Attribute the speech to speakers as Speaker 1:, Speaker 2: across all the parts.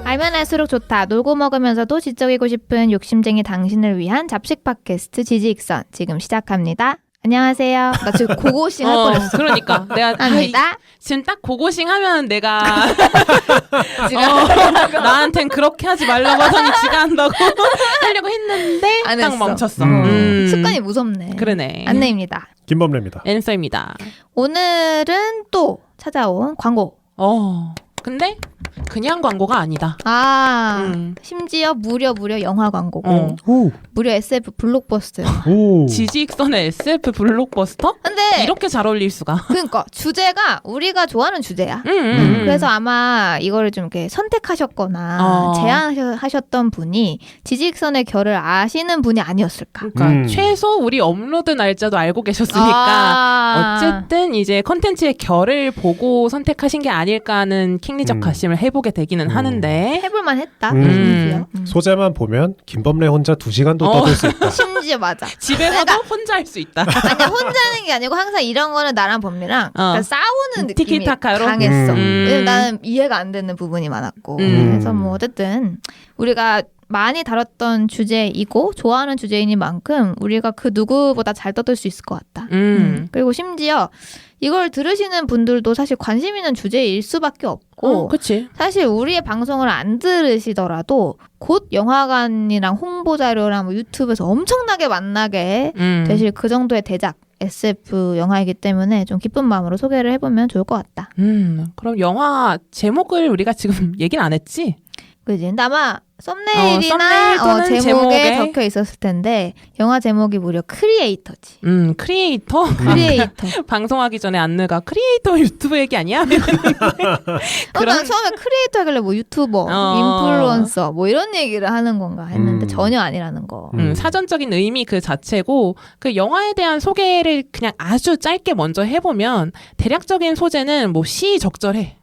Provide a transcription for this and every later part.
Speaker 1: 알면 알수록 좋다. 놀고 먹으면서도 지적이고 싶은 욕심쟁이 당신을 위한 잡식 팟캐스트 지지익선 지금 시작합니다. 안녕하세요. 나 지금 고고싱 할 뻔했어.
Speaker 2: 그러니까 내가
Speaker 1: 합니다.
Speaker 2: 지금 딱 고고싱 하면 내가 나한텐 그렇게 하지 말라고 하더니 지가 한다고 하려고 했는데
Speaker 1: 안
Speaker 2: 딱
Speaker 1: 했어.
Speaker 2: 멈췄어.
Speaker 1: 습관이 무섭네.
Speaker 2: 그러네.
Speaker 1: 안내입니다.
Speaker 3: 김범래입니다.
Speaker 2: 앤서입니다.
Speaker 1: 오늘은 또 찾아온 광고.
Speaker 2: 근데 그냥 광고가 아니다.
Speaker 1: 심지어 무려 영화 광고고
Speaker 3: 오.
Speaker 1: 무려 SF 블록버스터요.
Speaker 3: 오.
Speaker 2: 지지익선의 SF 블록버스터?
Speaker 1: 근데
Speaker 2: 이렇게 잘 어울릴 수가.
Speaker 1: 그러니까 주제가 우리가 좋아하는 주제야. 그래서 아마 이거를 좀 이렇게 선택하셨거나 제안하셨던 분이 지지익선의 결을 아시는 분이 아니었을까.
Speaker 2: 그러니까 최소 우리 업로드 날짜도 알고 계셨으니까 어쨌든 이제 컨텐츠의 결을 보고 선택하신 게 아닐까 하는 킹리적 가심을 해보게 되기는 하는데
Speaker 1: 해볼만 했다.
Speaker 3: 소재만 보면 김범래 혼자 2시간도 떠들 수 있다.
Speaker 1: 심지어 맞아.
Speaker 2: 집에서도 혼자 할 수 있다.
Speaker 1: 아니야, 혼자 하는 게 아니고 항상 이런 거는 나랑 범미랑 약간 싸우는 느낌이
Speaker 2: 티키타카로?
Speaker 1: 강했어. 왜냐면 나는 이해가 안 되는 부분이 많았고. 그래서 뭐 어쨌든 우리가 많이 다뤘던 주제이고 좋아하는 주제인 만큼 우리가 그 누구보다 잘 떠들 수 있을 것 같다. 그리고 심지어 이걸 들으시는 분들도 사실 관심 있는 주제일 수밖에 없고
Speaker 2: 그치.
Speaker 1: 사실 우리의 방송을 안 들으시더라도 곧 영화관이랑 홍보자료랑 뭐 유튜브에서 엄청나게 만나게 되실 그 정도의 대작 SF 영화이기 때문에 좀 기쁜 마음으로 소개를 해보면 좋을 것 같다.
Speaker 2: 그럼 영화 제목을 우리가 지금 얘기는 안 했지?
Speaker 1: 그지? 근데 아마 썸네일이나 제목에 적혀 있었을 텐데 영화 제목이 무려 크리에이터지.
Speaker 2: 크리에이터?
Speaker 1: 크리에이터.
Speaker 2: 방송하기 전에 안느가 크리에이터 유튜브 얘기 아니야?
Speaker 1: 난 처음에 크리에이터 하길래 뭐 유튜버, 인플루언서 뭐 이런 얘기를 하는 건가 했는데 전혀 아니라는 거.
Speaker 2: 사전적인 의미 그 자체고 그 영화에 대한 소개를 그냥 아주 짧게 먼저 해보면 대략적인 소재는 뭐 시적절해.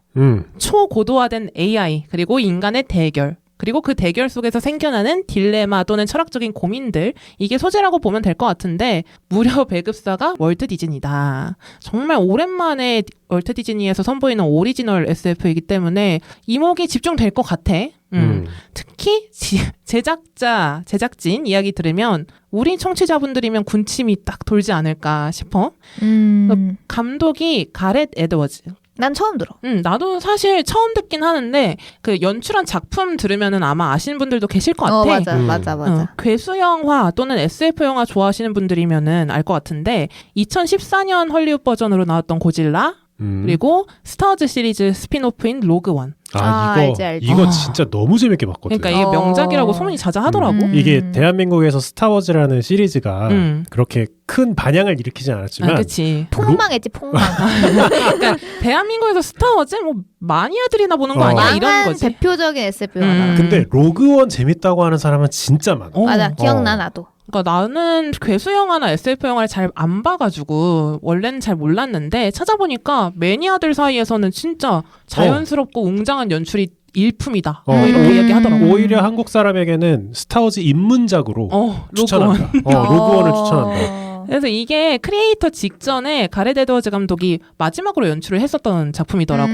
Speaker 2: 초고도화된 AI 그리고 인간의 대결 그리고 그 대결 속에서 생겨나는 딜레마 또는 철학적인 고민들 이게 소재라고 보면 될 것 같은데 무려 배급사가 월트 디즈니다. 정말 오랜만에 월트 디즈니에서 선보이는 오리지널 SF이기 때문에 이목이 집중될 것 같아. 특히 제작진 이야기 들으면 우리 청취자분들이면 군침이 딱 돌지 않을까 싶어. 감독이 가렛 에드워즈.
Speaker 1: 난 처음 들어.
Speaker 2: 나도 사실 처음 듣긴 하는데 그 연출한 작품 들으면은 아마 아시는 분들도 계실 것 같아.
Speaker 1: 맞아.
Speaker 2: 괴수 영화 또는 SF 영화 좋아하시는 분들이면은 알 것 같은데 2014년 헐리우드 버전으로 나왔던 고질라 그리고 스타워즈 시리즈 스피노프인 로그원.
Speaker 1: 알지.
Speaker 3: 이거 진짜 너무 재밌게 봤거든.
Speaker 2: 그러니까 이게 명작이라고 소문이 자자하더라고.
Speaker 3: 이게 대한민국에서 스타워즈라는 시리즈가 그렇게 큰 반향을 일으키지 않았지만
Speaker 2: 그치.
Speaker 1: 폭망했지 폭망.
Speaker 2: 그러니까 대한민국에서 스타워즈 뭐 마니아들이나 보는 거 아니야 이런 거지.
Speaker 1: 대표적인 SF 영화다.
Speaker 3: 근데 로그원 재밌다고 하는 사람은 진짜 많아.
Speaker 1: 맞아. 기억나 나도.
Speaker 2: 그러니까 나는 괴수 영화나 SF 영화를 잘 안 봐가지고 원래는 잘 몰랐는데 찾아보니까 매니아들 사이에서는 진짜 자연스럽고 웅장한 연출이 일품이다. 이렇게 얘기하더라고.
Speaker 3: 오히려 한국 사람에게는 스타워즈 입문작으로 추천한다. 로그원을 추천한다.
Speaker 2: 그래서 이게 크리에이터 직전에 가렛 에드워즈 감독이 마지막으로 연출을 했었던 작품이더라고.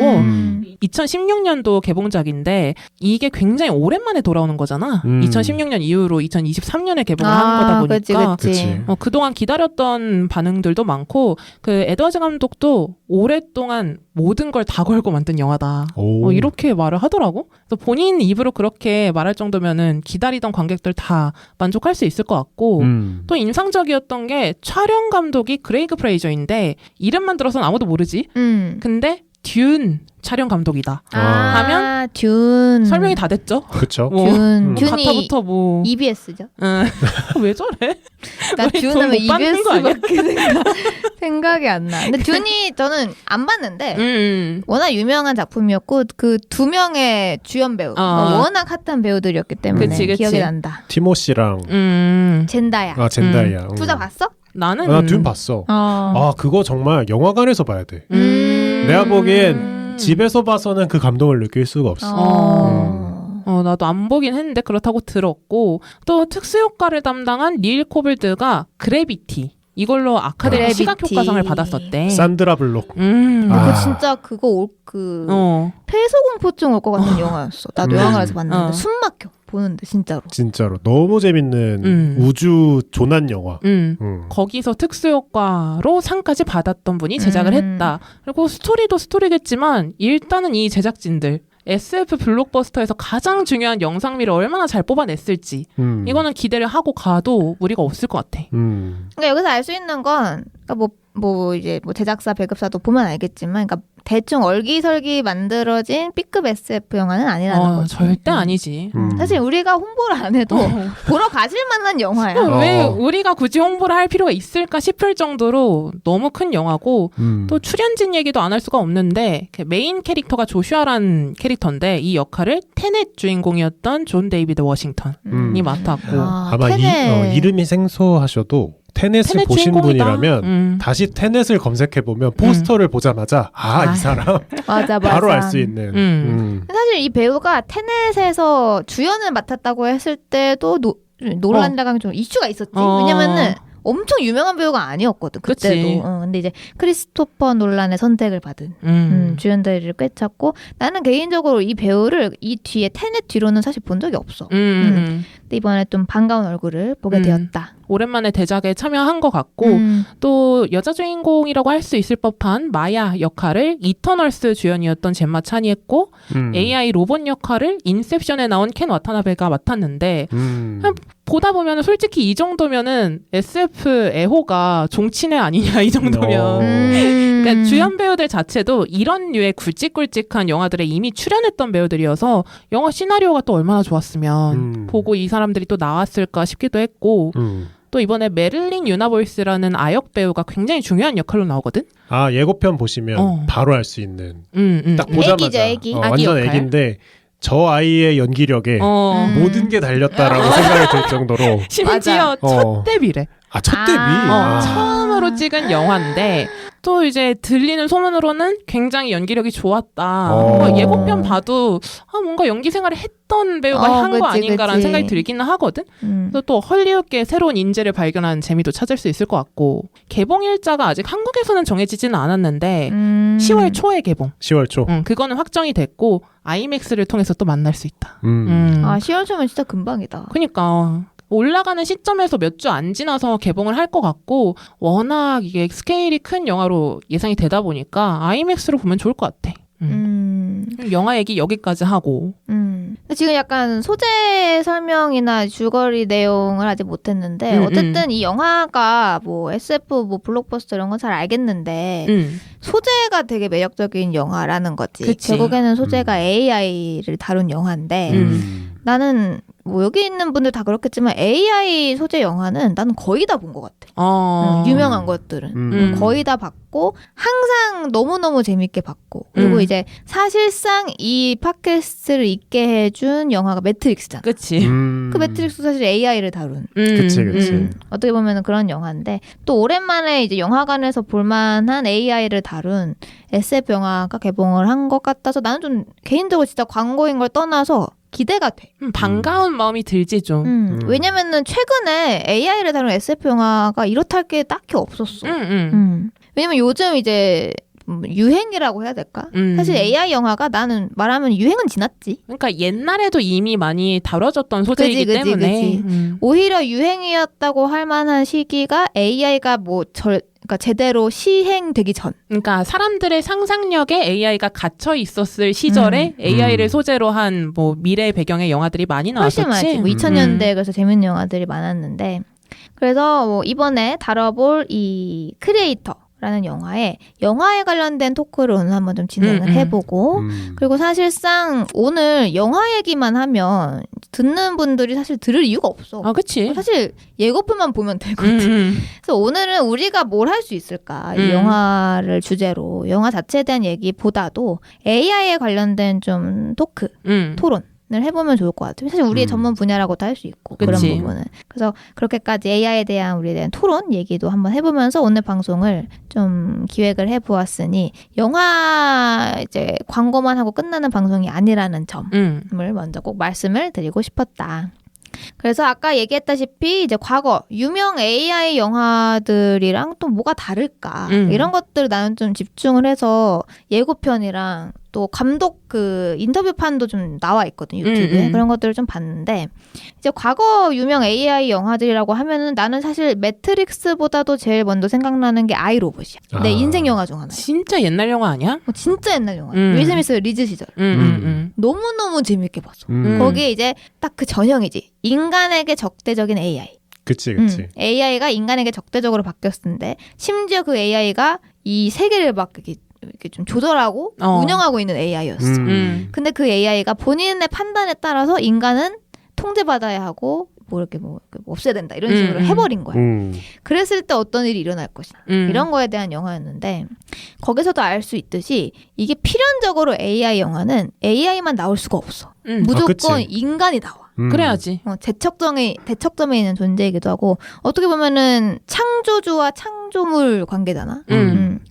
Speaker 2: 2016년도 개봉작인데 이게 굉장히 오랜만에 돌아오는 거잖아. 2016년 이후로 2023년에 개봉을 하는 거다 보니까
Speaker 1: 그치.
Speaker 2: 그동안 기다렸던 반응들도 많고 그 에드워즈 감독도 오랫동안 모든 걸 다 걸고 만든 영화다. 이렇게 말을 하더라고. 그래서 본인 입으로 그렇게 말할 정도면은 기다리던 관객들 다 만족할 수 있을 것 같고 또 인상적이었던 게 촬영 감독이 그레이그 프레이저인데 이름만 들어서는 아무도 모르지. 근데 듀н 촬영 감독이다. 하면
Speaker 1: 듀n
Speaker 2: 설명이 다 됐죠.
Speaker 3: 그렇죠.
Speaker 1: 듀n이
Speaker 2: 가타부터 뭐
Speaker 1: EBS죠.
Speaker 2: 왜 저래?
Speaker 1: 나 듀n하면 EBS밖에 생각이 안 나. 근데 듀n이 저는 안 봤는데 워낙 유명한 작품이었고 그 2명의 주연 배우 워낙 핫한 배우들이었기 때문에
Speaker 2: 그치.
Speaker 1: 기억이 난다.
Speaker 3: 티모시랑
Speaker 1: 젠다야.
Speaker 3: 젠다야.
Speaker 1: 둘 다 봤어?
Speaker 2: 나는
Speaker 3: 나 듀n 봤어. 그거 정말 영화관에서 봐야 돼. 내가 보기엔 집에서 봐서는 그 감동을 느낄 수가 없어.
Speaker 2: 나도 안 보긴 했는데 그렇다고 들었고 또 특수효과를 담당한 닐 코블드가 그래비티 이걸로 아카데미 시각효과상을 받았었대.
Speaker 3: 산드라 블록.
Speaker 1: 그거 진짜 그거 폐소공포증 올 것 같은 영화였어. 나도 영화관에서 봤는데 숨 막혀 보는데 진짜로
Speaker 3: 너무 재밌는 우주 조난 영화.
Speaker 2: 거기서 특수효과로 상까지 받았던 분이 제작을 했다. 그리고 스토리도 스토리겠지만 일단은 이 제작진들 SF 블록버스터에서 가장 중요한 영상미를 얼마나 잘 뽑아냈을지 이거는 기대를 하고 가도 무리가 없을 것 같아.
Speaker 1: 그러니까 여기서 알 수 있는 건 그러니까 뭐 제작사 배급사도 보면 알겠지만 그러니까 대충 얼기설기 만들어진 B급 SF 영화는 아니라는 거죠.
Speaker 2: 절대 아니지.
Speaker 1: 사실 우리가 홍보를 안 해도 보러 가실 만한 영화야.
Speaker 2: 왜 우리가 굳이 홍보를 할 필요가 있을까 싶을 정도로 너무 큰 영화고 또 출연진 얘기도 안 할 수가 없는데 메인 캐릭터가 조슈아란 캐릭터인데 이 역할을 테넷 주인공이었던 존 데이비드 워싱턴이 맡았고
Speaker 3: 아마 이름이 생소하셔도 테넷을 보신
Speaker 2: 주인공이다.
Speaker 3: 분이라면 다시 테넷을 검색해보면 포스터를 보자마자 이 사람
Speaker 1: 맞아.
Speaker 3: 바로 알 수 있는
Speaker 1: 사실 이 배우가 테넷에서 주연을 맡았다고 했을 때도 논란이라는 좀 이슈가 있었지. 왜냐면은 엄청 유명한 배우가 아니었거든 그때도. 근데 이제 크리스토퍼 놀란의 선택을 받은 주연들을 꿰찼고 나는 개인적으로 이 배우를 이 뒤에 테넷 뒤로는 사실 본 적이 없어. 근데 이번에 좀 반가운 얼굴을 보게 되었다.
Speaker 2: 오랜만에 대작에 참여한 것 같고 또 여자 주인공이라고 할 수 있을 법한 마야 역할을 이터널스 주연이었던 젬마 찬이 했고 AI 로봇 역할을 인셉션에 나온 켄 와타나베가 맡았는데 보다 보면 솔직히 이 정도면은 SF 애호가 종친애 아니냐 이 정도면 그러니까 주연 배우들 자체도 이런 류의 굵직굵직한 영화들에 이미 출연했던 배우들이어서 영화 시나리오가 또 얼마나 좋았으면 보고 이 사람들이 또 나왔을까 싶기도 했고 또 이번에 메릴린 유나보이스라는 아역 배우가 굉장히 중요한 역할로 나오거든.
Speaker 3: 예고편 보시면 바로 알 수 있는 딱 보자마자
Speaker 1: 애기죠.
Speaker 3: 완전 애기인데 저 아이의 연기력에 모든 게 달렸다라고 생각이 들 정도로
Speaker 2: 심지어 첫 데뷔래.
Speaker 3: 첫 데뷔?
Speaker 2: 처음으로 찍은 영화인데 또 이제 들리는 소문으로는 굉장히 연기력이 좋았다. 예고편 봐도 뭔가 연기 생활을 했던 배우가 한 거 아닌가라는 생각이 들기는 하거든. 그래서 또 헐리우드계 새로운 인재를 발견하는 재미도 찾을 수 있을 것 같고 개봉 일자가 아직 한국에서는 정해지지는 않았는데 10월 초에 개봉.
Speaker 3: 10월 초.
Speaker 2: 그거는 확정이 됐고 아이맥스를 통해서 또 만날 수 있다.
Speaker 1: 10월 초면 진짜 금방이다.
Speaker 2: 그러니까 올라가는 시점에서 몇 주 안 지나서 개봉을 할 것 같고 워낙 이게 스케일이 큰 영화로 예상이 되다 보니까 아이맥스로 보면 좋을 것 같아. 영화 얘기 여기까지 하고.
Speaker 1: 지금 약간 소재 설명이나 줄거리 내용을 아직 못했는데 어쨌든 이 영화가 뭐 SF 뭐 블록버스터 이런 건 잘 알겠는데 소재가 되게 매력적인 영화라는 거지.
Speaker 2: 그치.
Speaker 1: 결국에는 소재가 AI를 다룬 영화인데 나는 뭐 여기 있는 분들 다 그렇겠지만 AI 소재 영화는 나는 거의 다 본 것 같아. 유명한 것들은 거의 다 봤고 항상 너무너무 재밌게 봤고 그리고 이제 사실상 이 팟캐스트를 있게 해준 영화가 매트릭스잖아.
Speaker 2: 그치.
Speaker 1: 그 매트릭스 사실 AI를 다룬.
Speaker 3: 그치.
Speaker 1: 어떻게 보면 그런 영화인데 또 오랜만에 이제 영화관에서 볼만한 AI를 다룬 SF 영화가 개봉을 한 것 같아서 나는 좀 개인적으로 진짜 광고인 걸 떠나서 기대가 돼.
Speaker 2: 반가운 마음이 들지 좀.
Speaker 1: 왜냐면은 최근에 AI를 다룬 SF 영화가 이렇다 할 게 딱히 없었어. 왜냐면 요즘 이제 유행이라고 해야 될까? 사실 AI 영화가 나는 말하면 유행은 지났지.
Speaker 2: 그러니까 옛날에도 이미 많이 다뤄졌던 소재이기 때문에
Speaker 1: 오히려 유행이었다고 할 만한 시기가 AI가 그러니까 제대로 시행되기 전.
Speaker 2: 그러니까 사람들의 상상력에 AI가 갇혀 있었을 시절에 AI를 소재로 한 뭐 미래 배경의 영화들이 많이 나왔었지.
Speaker 1: 훨씬 많지. 뭐 2000년대에 그래서 재밌는 영화들이 많았는데 그래서 뭐 이번에 다뤄볼 이 크리에이터라는 영화에 관련된 토크를 오늘 한번 좀 진행을 해보고 그리고 사실상 오늘 영화 얘기만 하면 듣는 분들이 사실 들을 이유가 없어.
Speaker 2: 그치.
Speaker 1: 사실 예고편만 보면 되거든. 그래서 오늘은 우리가 뭘 할 수 있을까? 이 영화를 주제로 영화 자체에 대한 얘기보다도 AI에 관련된 좀 토크, 토론을 해보면 좋을 것 같아요. 사실 우리의 전문 분야라고도 할 수 있고 그런 부분은. 그래서 그렇게까지 AI에 대한 우리에 대한 토론 얘기도 한번 해보면서 오늘 방송을 좀 기획을 해보았으니 영화 이제 광고만 하고 끝나는 방송이 아니라는 점을 먼저 꼭 말씀을 드리고 싶었다. 그래서 아까 얘기했다시피 이제 과거 유명 AI 영화들이랑 또 뭐가 다를까 이런 것들 나는 좀 집중을 해서 예고편이랑 또 감독 그 인터뷰판도 좀 나와 있거든 유튜브에. 그런 것들을 좀 봤는데 이제 과거 유명 AI 영화들이라고 하면은 나는 사실 매트릭스보다도 제일 먼저 생각나는 게 아이로봇이야. 내 인생 영화 중 하나.
Speaker 2: 진짜 옛날 영화 아니야?
Speaker 1: 진짜 옛날 영화. 윌 스미스 리즈 시절. 너무너무 재밌게 봤어. 거기에 이제 딱 그 전형이지. 인간에게 적대적인 AI.
Speaker 3: 그치.
Speaker 1: AI가 인간에게 적대적으로 바뀌었는데 심지어 그 AI가 이 세계를 막 이렇게 좀 조절하고 운영하고 있는 AI였어. 근데 그 AI가 본인의 판단에 따라서 인간은 통제받아야 하고 뭐 이렇게 뭐 없애야 된다 이런 식으로 해버린 거야. 그랬을 때 어떤 일이 일어날 것이다. 이런 거에 대한 영화였는데 거기서도 알 수 있듯이 이게 필연적으로 AI 영화는 AI만 나올 수가 없어. 무조건 인간이 나와.
Speaker 2: 그래야지.
Speaker 1: 대척점에 있는 존재이기도 하고 어떻게 보면은 창조주와 창조물 관계잖아.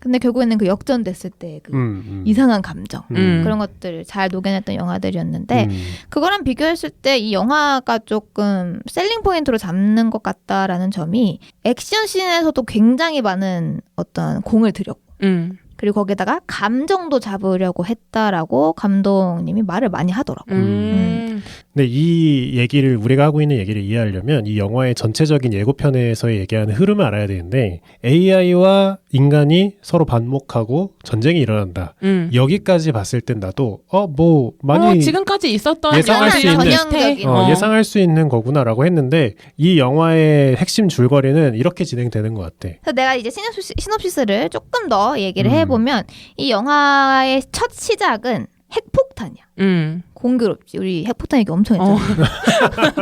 Speaker 1: 근데 결국에는 그 역전됐을 때 그 이상한 감정 그런 것들을 잘 녹여냈던 영화들이었는데 그거랑 비교했을 때 이 영화가 조금 셀링 포인트로 잡는 것 같다라는 점이 액션 씬에서도 굉장히 많은 어떤 공을 들였고 그리고 거기다가 감정도 잡으려고 했다라고 감독님이 말을 많이 하더라고.
Speaker 3: 근데 이 얘기를 우리가 하고 있는 얘기를 이해하려면 이 영화의 전체적인 예고편에서 얘기하는 흐름을 알아야 되는데 AI와 인간이 서로 반목하고 전쟁이 일어난다. 여기까지 봤을 땐 나도 뭐 많이
Speaker 2: 지금까지 있었던
Speaker 3: 예상할 수 있는 예상할 수 있는 거구나라고 했는데 이 영화의 핵심 줄거리는 이렇게 진행되는 것 같아.
Speaker 1: 그래서 내가 이제 시놉시스를 조금 더 얘기를 해보면 이 영화의 첫 시작은 핵폭탄이야. 공교롭지. 우리 핵폭탄 얘기 엄청 했잖아.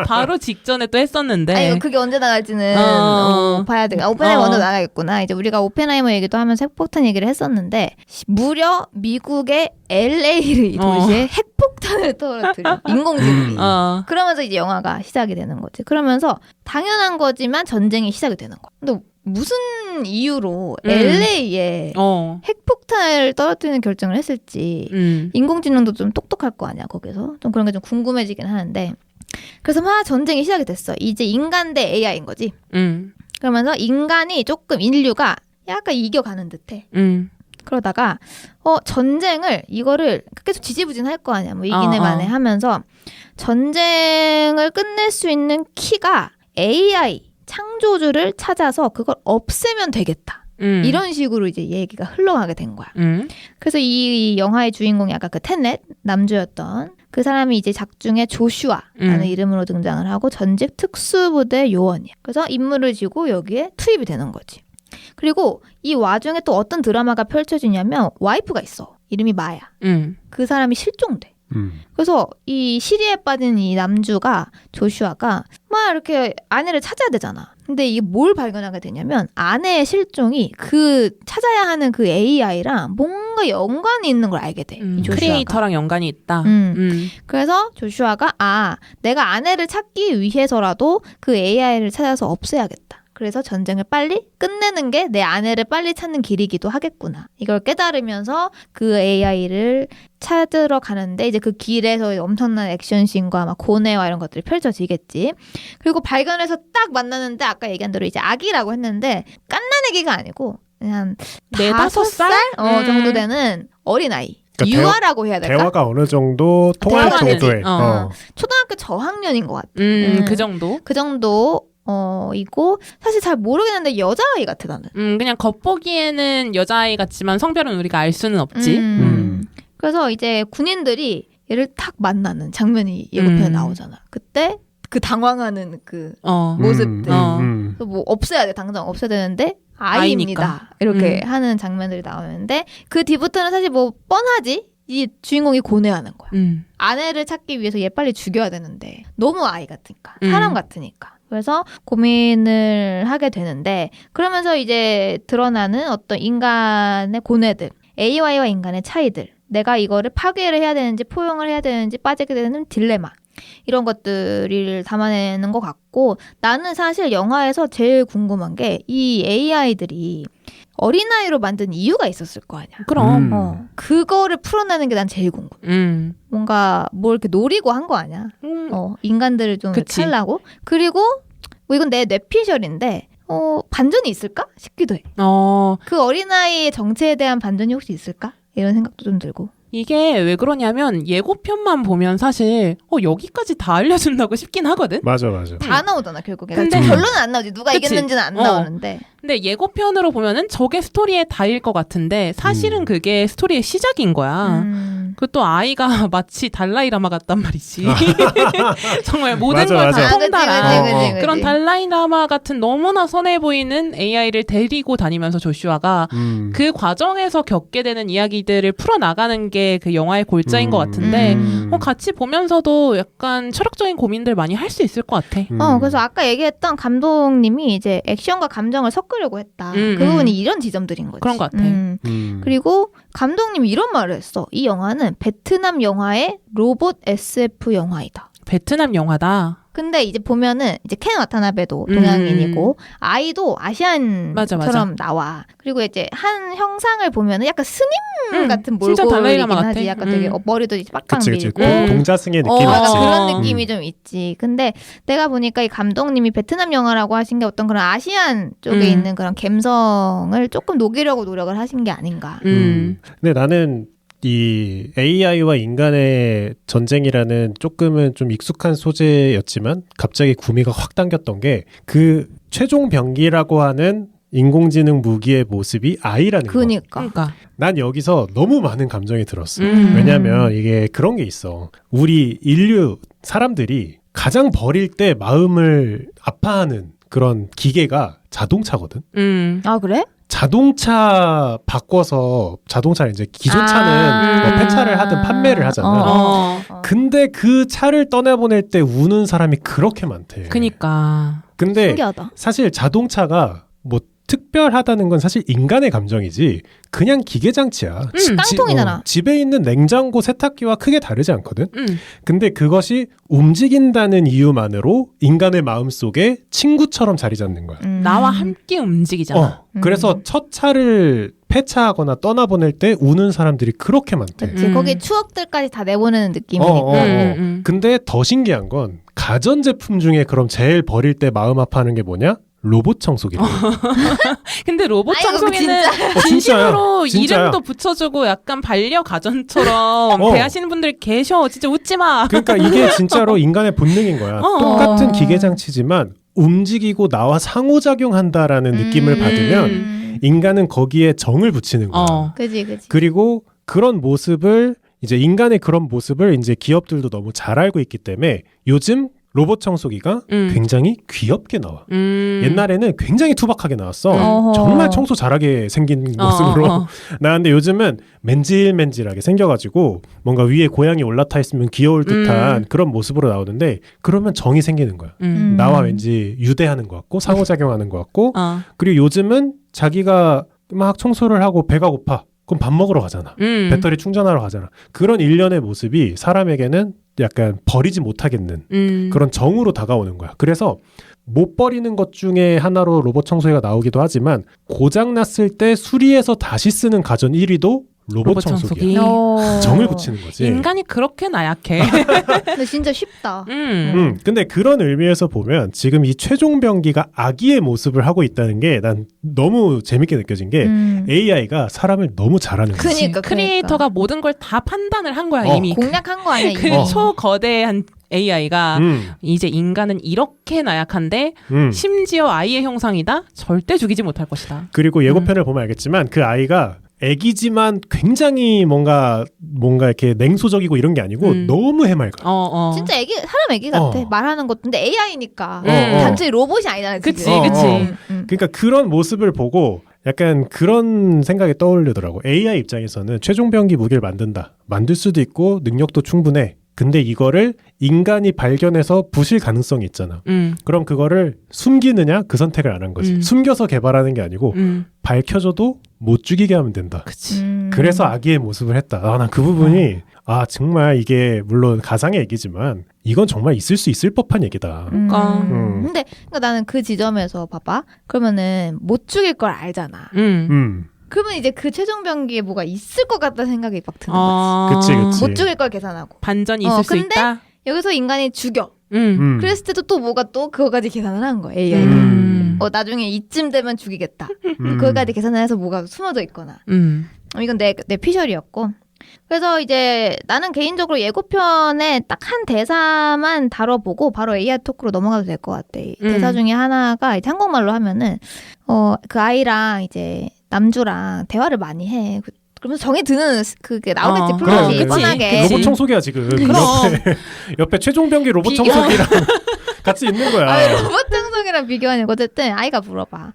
Speaker 2: 바로 직전에 또 했었는데.
Speaker 1: 아니, 그게 언제 나갈지는 봐야 돼. 오펜하이머 먼저 나가겠구나. 이제 우리가 오펜하이머 얘기도 하면서 핵폭탄 얘기를 했었는데 무려 미국의 LA를 이 도시에 핵폭탄을 떨어뜨려. 인공지능이. 그러면서 이제 영화가 시작이 되는 거지. 그러면서 당연한 거지만 전쟁이 시작이 되는 거야. 근데 무슨 이유로 LA에 핵폭탄을 떨어뜨리는 결정을 했을지 인공지능도 좀 똑똑할 거 아니야 거기서 좀 그런 게 좀 궁금해지긴 하는데 그래서 막 전쟁이 시작이 됐어. 이제 인간 대 AI인 거지. 그러면서 인간이 조금 인류가 약간 이겨가는 듯해. 그러다가 전쟁을 이거를 계속 지지부진할 거 아니야. 뭐 이기네 마네 하면서 전쟁을 끝낼 수 있는 키가 AI 창조주를 찾아서 그걸 없애면 되겠다. 이런 식으로 이제 얘기가 흘러가게 된 거야. 그래서 이 영화의 주인공이 아까 그 텐넷 남주였던 그 사람이 이제 작중에 조슈아라는 이름으로 등장을 하고 전직 특수부대 요원이야. 그래서 임무를 지고 여기에 투입이 되는 거지. 그리고 이 와중에 또 어떤 드라마가 펼쳐지냐면 와이프가 있어. 이름이 마야. 그 사람이 실종돼. 그래서 이 시리에 빠진 이 남주가 조슈아가 막 이렇게 아내를 찾아야 되잖아. 근데 이게 뭘 발견하게 되냐면 아내의 실종이 그 찾아야 하는 그 AI랑 뭔가 연관이 있는 걸 알게 돼. 이 조슈아가.
Speaker 2: 크리에이터랑 연관이 있다.
Speaker 1: 그래서 조슈아가 내가 아내를 찾기 위해서라도 그 AI를 찾아서 없애야겠다. 그래서 전쟁을 빨리 끝내는 게 내 아내를 빨리 찾는 길이기도 하겠구나. 이걸 깨달으면서 그 AI를 찾으러 가는데 이제 그 길에서 엄청난 액션씬과 막 고뇌와 이런 것들이 펼쳐지겠지. 그리고 발견해서 딱 만나는데 아까 얘기한 대로 이제 아기라고 했는데 깐난 아기가 아니고 그냥
Speaker 2: 4-5살?
Speaker 1: 정도 되는 어린아이. 그러니까 유아라고 해야 될까?
Speaker 3: 대화가 어느 정도 통할 정도의.
Speaker 1: 초등학교 저학년인 것 같아.
Speaker 2: 그 정도?
Speaker 1: 그 정도. 이고 사실 잘 모르겠는데 여자아이 같아 나는.
Speaker 2: 그냥 겉보기에는 여자아이 같지만 성별은 우리가 알 수는 없지.
Speaker 1: 그래서 이제 군인들이 얘를 탁 만나는 장면이 예고편에 나오잖아. 그때 그 당황하는 그 모습들. 뭐 없애야 돼. 당장 없애야 되는데 아이입니다. 아이니까. 이렇게 하는 장면들이 나오는데 그 뒤부터는 사실 뭐 뻔하지. 이 주인공이 고뇌하는 거야. 아내를 찾기 위해서 얘 빨리 죽여야 되는데 너무 아이 같으니까. 사람 같으니까. 그래서 고민을 하게 되는데 그러면서 이제 드러나는 어떤 인간의 고뇌들, AI와 인간의 차이들, 내가 이거를 파괴를 해야 되는지 포용을 해야 되는지 빠지게 되는 딜레마 이런 것들을 담아내는 것 같고 나는 사실 영화에서 제일 궁금한 게 이 AI들이 어린아이로 만든 이유가 있었을 거 아니야.
Speaker 2: 그럼.
Speaker 1: 그거를 풀어내는 게 난 제일 궁금해. 뭔가 뭘 이렇게 노리고 한 거 아니야. 인간들을 좀 살라고. 그리고 뭐 이건 내 뇌피셜인데 반전이 있을까 싶기도 해. 그 어린아이의 정체에 대한 반전이 혹시 있을까? 이런 생각도 좀 들고.
Speaker 2: 이게 왜 그러냐면 예고편만 보면 사실 여기까지 다 알려준다고 싶긴 하거든.
Speaker 3: 맞아.
Speaker 1: 다 나오잖아 결국에.
Speaker 2: 근데
Speaker 1: 결론은 안 나오지. 누가
Speaker 2: 그치.
Speaker 1: 이겼는지는 안 나오는데.
Speaker 2: 근데 예고편으로 보면은 저게 스토리의 다일 것 같은데 사실은 그게 스토리의 시작인 거야. 그것도 아이가 마치 달라이라마 같단 말이지. 정말 모든 걸 다 통달한 그런 달라이라마 같은 너무나 선해 보이는 AI를 데리고 다니면서 조슈아가 그 과정에서 겪게 되는 이야기들을 풀어나가는 게 그 영화의 골자인 것 같은데 같이 보면서도 약간 철학적인 고민들 많이 할 수 있을 것 같아.
Speaker 1: 그래서 아까 얘기했던 감독님이 이제 액션과 감정을 섞으려고 했다. 그 부분이 이런 지점들인 거지.
Speaker 2: 그런 것 같아.
Speaker 1: 그리고 감독님이 이런 말을 했어. 이 영화는 베트남 영화의 로봇 SF 영화이다.
Speaker 2: 베트남 영화다.
Speaker 1: 근데 이제 보면은 이제 켄 와타나베도 동양인이고 아이도 아시안처럼
Speaker 2: 맞아.
Speaker 1: 나와. 그리고 이제 한 형상을 보면은 약간 스님 같은
Speaker 2: 진짜
Speaker 1: 몰골이긴
Speaker 2: 달라이라마
Speaker 1: 하지.
Speaker 2: 같아.
Speaker 1: 약간 되게 머리도 이제 빡빡
Speaker 3: 그치.
Speaker 1: 밀고.
Speaker 3: 동자승의 느낌이
Speaker 1: 약간
Speaker 3: 있지.
Speaker 1: 그런 느낌이 좀 있지. 근데 내가 보니까 이 감독님이 베트남 영화라고 하신 게 어떤 그런 아시안 쪽에 있는 그런 감성을 조금 녹이려고 노력을 하신 게 아닌가.
Speaker 3: 근데 나는 이 AI와 인간의 전쟁이라는 조금은 좀 익숙한 소재였지만 갑자기 구미가 확 당겼던 게 그 최종 병기라고 하는 인공지능 무기의 모습이 아이라는 거.
Speaker 1: 그러니까.
Speaker 3: 난 여기서 너무 많은 감정이 들었어. 왜냐면 이게 그런 게 있어. 우리 인류 사람들이 가장 버릴 때 마음을 아파하는 그런 기계가 자동차거든.
Speaker 1: 아 그래?
Speaker 3: 자동차 바꿔서 자동차를 이제 기존 차는 뭐 폐차를 하든 판매를 하잖아. 근데 그 차를 떠나보낼 때 우는 사람이 그렇게 많대.
Speaker 2: 그니까.
Speaker 3: 근데
Speaker 1: 신기하다.
Speaker 3: 사실 자동차가 뭐 특별하다는 건 사실 인간의 감정이지 그냥 기계 장치야.
Speaker 1: 깡통이잖아.
Speaker 3: 집에 있는 냉장고 세탁기와 크게 다르지 않거든. 근데 그것이 움직인다는 이유만으로 인간의 마음속에 친구처럼 자리 잡는 거야.
Speaker 2: 나와 함께 움직이잖아.
Speaker 3: 그래서 첫 차를 폐차하거나 떠나보낼 때 우는 사람들이 그렇게 많대.
Speaker 1: 그치. 거기에 추억들까지 다 내보내는 느낌이니까.
Speaker 3: 근데 더 신기한 건 가전제품 중에 그럼 제일 버릴 때 마음 아파하는 게 뭐냐? 로봇 청소기래.
Speaker 2: 근데 로봇
Speaker 1: 아이고,
Speaker 2: 청소기는 진심으로 이름도 붙여주고 약간 반려 가전처럼 대하시는 분들 계셔. 진짜 웃지 마.
Speaker 3: 그러니까 이게 진짜로 인간의 본능인 거야. 똑같은 기계 장치지만 움직이고 나와 상호작용한다라는 느낌을 받으면 인간은 거기에 정을 붙이는 거야.
Speaker 1: 그지.
Speaker 3: 그리고 그런 모습을 이제 인간의 그런 모습을 이제 기업들도 너무 잘 알고 있기 때문에 요즘 로봇 청소기가 굉장히 귀엽게 나와. 옛날에는 굉장히 투박하게 나왔어. 정말 청소 잘하게 생긴 모습으로 나왔는데 요즘은 맨질맨질하게 생겨가지고 뭔가 위에 고양이 올라타 있으면 귀여울 듯한 그런 모습으로 나오는데 그러면 정이 생기는 거야. 나와 왠지 유대하는 것 같고 상호작용하는 것 같고 그리고 요즘은 자기가 막 청소를 하고 배가 고파. 그럼 밥 먹으러 가잖아. 배터리 충전하러 가잖아. 그런 일련의 모습이 사람에게는 약간 버리지 못하겠는 그런 정으로 다가오는 거야. 그래서 못 버리는 것 중에 하나로 로봇 청소기가 나오기도 하지만 고장났을 때 수리해서 다시 쓰는 가전 1위도 로봇 청소기야. 정을 붙이는 거지.
Speaker 2: 인간이 그렇게 나약해.
Speaker 1: 근데 진짜 쉽다.
Speaker 3: 근데 그런 의미에서 보면 지금 이 최종 병기가 아기의 모습을 하고 있다는 게 난 너무 재밌게 느껴진 게 AI가 사람을 너무 잘하는 거야.
Speaker 1: 그러니까
Speaker 2: 크리에이터가 모든 걸 다 판단을 한 거야 이미.
Speaker 1: 공략한 거 아니야 이미.
Speaker 2: 그 초거대한 AI가 이제 인간은 이렇게 나약한데 심지어 아이의 형상이다? 절대 죽이지 못할 것이다.
Speaker 3: 그리고 예고편을 보면 알겠지만 그 아이가 애기지만 굉장히 뭔가 이렇게 냉소적이고 이런 게 아니고 너무 해맑아.
Speaker 1: 진짜 사람 애기 같아. 말하는 것도. 근데 AI니까 단순히 로봇이 아니잖아.
Speaker 2: 그치.
Speaker 3: 그러니까 그런 모습을 보고 약간 그런 생각이 떠오르더라고. AI 입장에서는 최종 병기 무기를 만들 수도 있고 능력도 충분해. 근데 이거를 인간이 발견해서 부실 가능성이 있잖아. 그럼 그거를 숨기느냐? 그 선택을 안 한 거지. 숨겨서 개발하는 게 아니고 밝혀줘도 못 죽이게 하면 된다.
Speaker 2: 그치.
Speaker 3: 그래서 아기의 모습을 했다. 난 그 부분이 정말 이게 물론 가상의 얘기지만 이건 정말 있을 수 있을 법한 얘기다.
Speaker 1: 근데 그러니까 나는 그 지점에서 봐봐. 그러면은 못 죽일 걸 알잖아. 그러면 이제 그 최종 병기에 뭐가 있을 것 같다는 생각이 막 드는 거지.
Speaker 3: 그치.
Speaker 1: 못 죽일 걸 계산하고.
Speaker 2: 반전이 있을 수
Speaker 1: 근데
Speaker 2: 있다.
Speaker 1: 여기서 인간이 죽여. 그랬을 때도 또 뭐가 또 그거까지 계산을 한 거야. AI가. 나중에 이쯤 되면 죽이겠다. 그거까지 계산을 해서 뭐가 숨어져 있거나. 이건 내 피셜이었고. 그래서 이제 나는 개인적으로 예고편에 딱 한 대사만 다뤄보고 바로 AI 토크로 넘어가도 될 것 같아. 대사 중에 하나가 이제 한국말로 하면은 그 아이랑 이제 남주랑 대화를 많이 해. 그러면서 정이 드는 그게 나오겠지. 플롯이 뻔하게.
Speaker 3: 로봇 청소기야 지금. 옆에 최종 병기 로봇 청소기랑 같이 있는 거야.
Speaker 1: 로봇 청소기랑 비교하는 어쨌든 아이가 물어봐.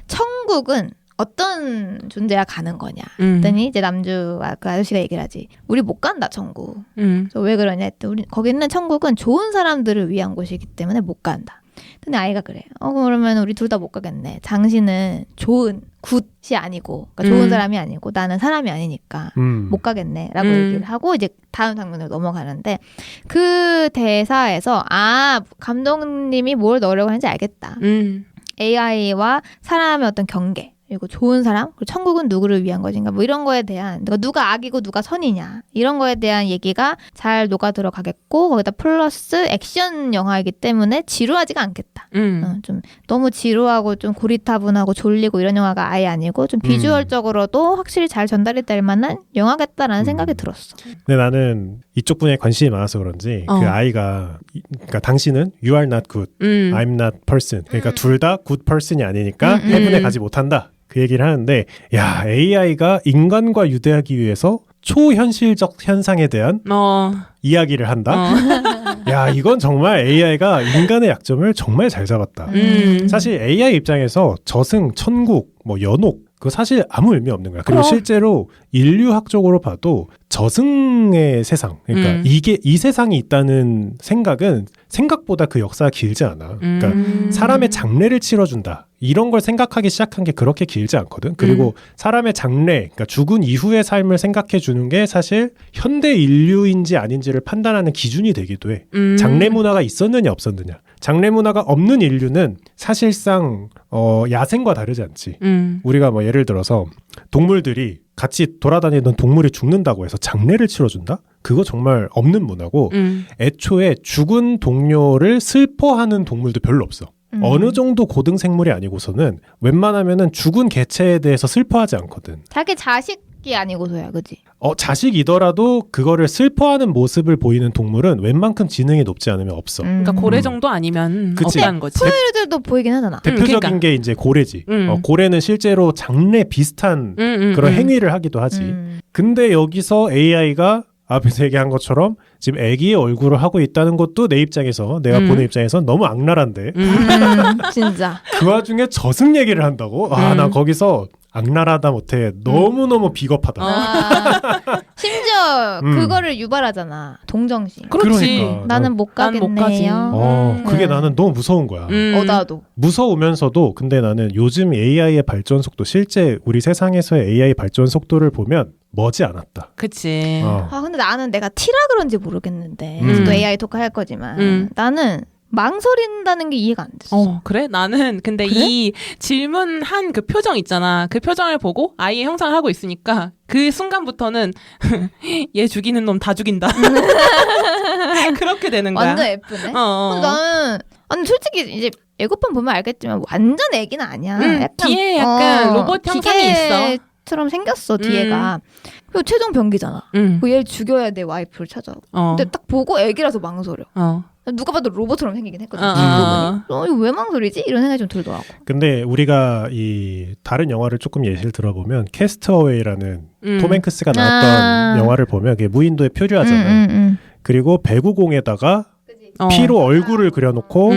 Speaker 1: 천국은 어떤 존재가 가는 거냐. 그랬더니 이제 남주와 그 아저씨가 얘기를 하지. 우리 못 간다 천국. 그래서 왜 그러냐 했더니 거기는 천국은 좋은 사람들을 위한 곳이기 때문에 못 간다. 근데 아이가 그래. 그러면 우리 둘 다 못 가겠네. 당신은 좋은 굿이 아니고 그러니까 좋은 사람이 아니고 나는 사람이 아니니까 못 가겠네 라고 얘기를 하고 이제 다음 장면으로 넘어가는데 그 대사에서 감독님이 뭘 넣으려고 하는지 알겠다. AI와 사람의 어떤 경계 그리고 좋은 사람, 그리고 천국은 누구를 위한 것인가 뭐 이런 거에 대한 누가 악이고 누가 선이냐 이런 거에 대한 얘기가 잘 녹아 들어가겠고 거기다 플러스 액션 영화이기 때문에 지루하지가 않겠다. 좀 너무 지루하고 좀 고리타분하고 졸리고 이런 영화가 아예 아니고 좀 비주얼적으로도 확실히 잘 전달이 될 만한 영화겠다라는 생각이 들었어.
Speaker 3: 근데 나는 이쪽 분야에 관심이 많아서 그런지 그 아이가 그러니까 당신은 you are not good, I'm not person 그러니까 둘 다 good person이 아니니까 해븐에 가지 못한다. 그 얘기를 하는데 AI가 인간과 유대하기 위해서 초현실적 현상에 대한 이야기를 한다? 이건 정말 AI가 인간의 약점을 정말 잘 잡았다. 사실 AI 입장에서 저승, 천국, 연옥 그거 사실 아무 의미 없는 거야. 그리고 실제로 인류학적으로 봐도 저승의 세상, 그러니까 이 세상이 있다는 생각은 생각보다 그 역사가 길지 않아. 그러니까 사람의 장례를 치러준다. 이런 걸 생각하기 시작한 게 그렇게 길지 않거든. 그리고 사람의 장례, 그러니까 죽은 이후의 삶을 생각해 주는 게 사실 현대 인류인지 아닌지를 판단하는 기준이 되기도 해. 장례 문화가 있었느냐 없었느냐. 장례 문화가 없는 인류는 사실상 야생과 다르지 않지. 우리가 예를 들어서 동물들이 같이 돌아다니던 동물이 죽는다고 해서 장례를 치러준다? 그거 정말 없는 문화고 애초에 죽은 동료를 슬퍼하는 동물도 별로 없어. 어느 정도 고등 생물이 아니고서는 웬만하면은 죽은 개체에 대해서 슬퍼하지 않거든.
Speaker 1: 자기 자식이 아니고서야, 그지?
Speaker 3: 자식이더라도 그거를 슬퍼하는 모습을 보이는 동물은 웬만큼 지능이 높지 않으면 없어.
Speaker 2: 그러니까 고래 정도 아니면 없다는 거지.
Speaker 1: 포유류들도 보이긴 하잖아.
Speaker 3: 대표적인
Speaker 2: 그러니까.
Speaker 3: 게 이제 고래지. 고래는 실제로 장례 비슷한 그런 행위를 하기도 하지. 근데 여기서 AI가 앞에서 얘기한 것처럼 지금 애기의 얼굴을 하고 있다는 것도 내 입장에서 내가 보는 입장에서 너무 악랄한데
Speaker 1: 진짜
Speaker 3: 그 와중에 저승 얘기를 한다고? 나 거기서 악랄하다 못해 너무너무 비겁하다.
Speaker 1: 심지어 그거를 유발하잖아. 동정심.
Speaker 2: 그렇지.
Speaker 3: 그러니까.
Speaker 1: 나는 못 가겠네요.
Speaker 3: 그게 나는 너무 무서운 거야.
Speaker 1: 나도.
Speaker 3: 무서우면서도 근데 나는 요즘 AI의 발전 속도 실제 우리 세상에서의 AI 발전 속도를 보면 머지 않았다.
Speaker 2: 그치.
Speaker 1: 근데 나는 내가 T라 그런지 모르겠는데 또 AI 토크 할 거지만 나는 망설인다는 게 이해가 안 됐어.
Speaker 2: 그래? 나는 근데
Speaker 1: 그래?
Speaker 2: 이 질문한 그 표정 있잖아. 그 표정을 보고 아이의 형상을 하고 있으니까 그 순간부터는 얘 죽이는 놈 다 죽인다. 그렇게 되는 거야.
Speaker 1: 완전 예쁘네. 근데 나는 아니 솔직히 이제 예고편 보면 알겠지만 완전 애기는 아니야.
Speaker 2: 뒤에 약간 로봇 형상이 있어.
Speaker 1: 처럼 생겼어 뒤에가. 그리고 최종 병기잖아. 얘를 죽여야 돼 와이프를 찾아. 근데 딱 보고 애기라서 망설여. 누가 봐도 로봇처럼 생기긴 했거든. 이거 왜 망설이지? 이런 생각이 좀 들더라고.
Speaker 3: 근데 우리가 이 다른 영화를 조금 예시를 들어보면 캐스트어웨이라는 톰 행크스가 나왔던 영화를 보면 그게 무인도에 표류하잖아요. 그리고 배구공에다가 피로 얼굴을 그려놓고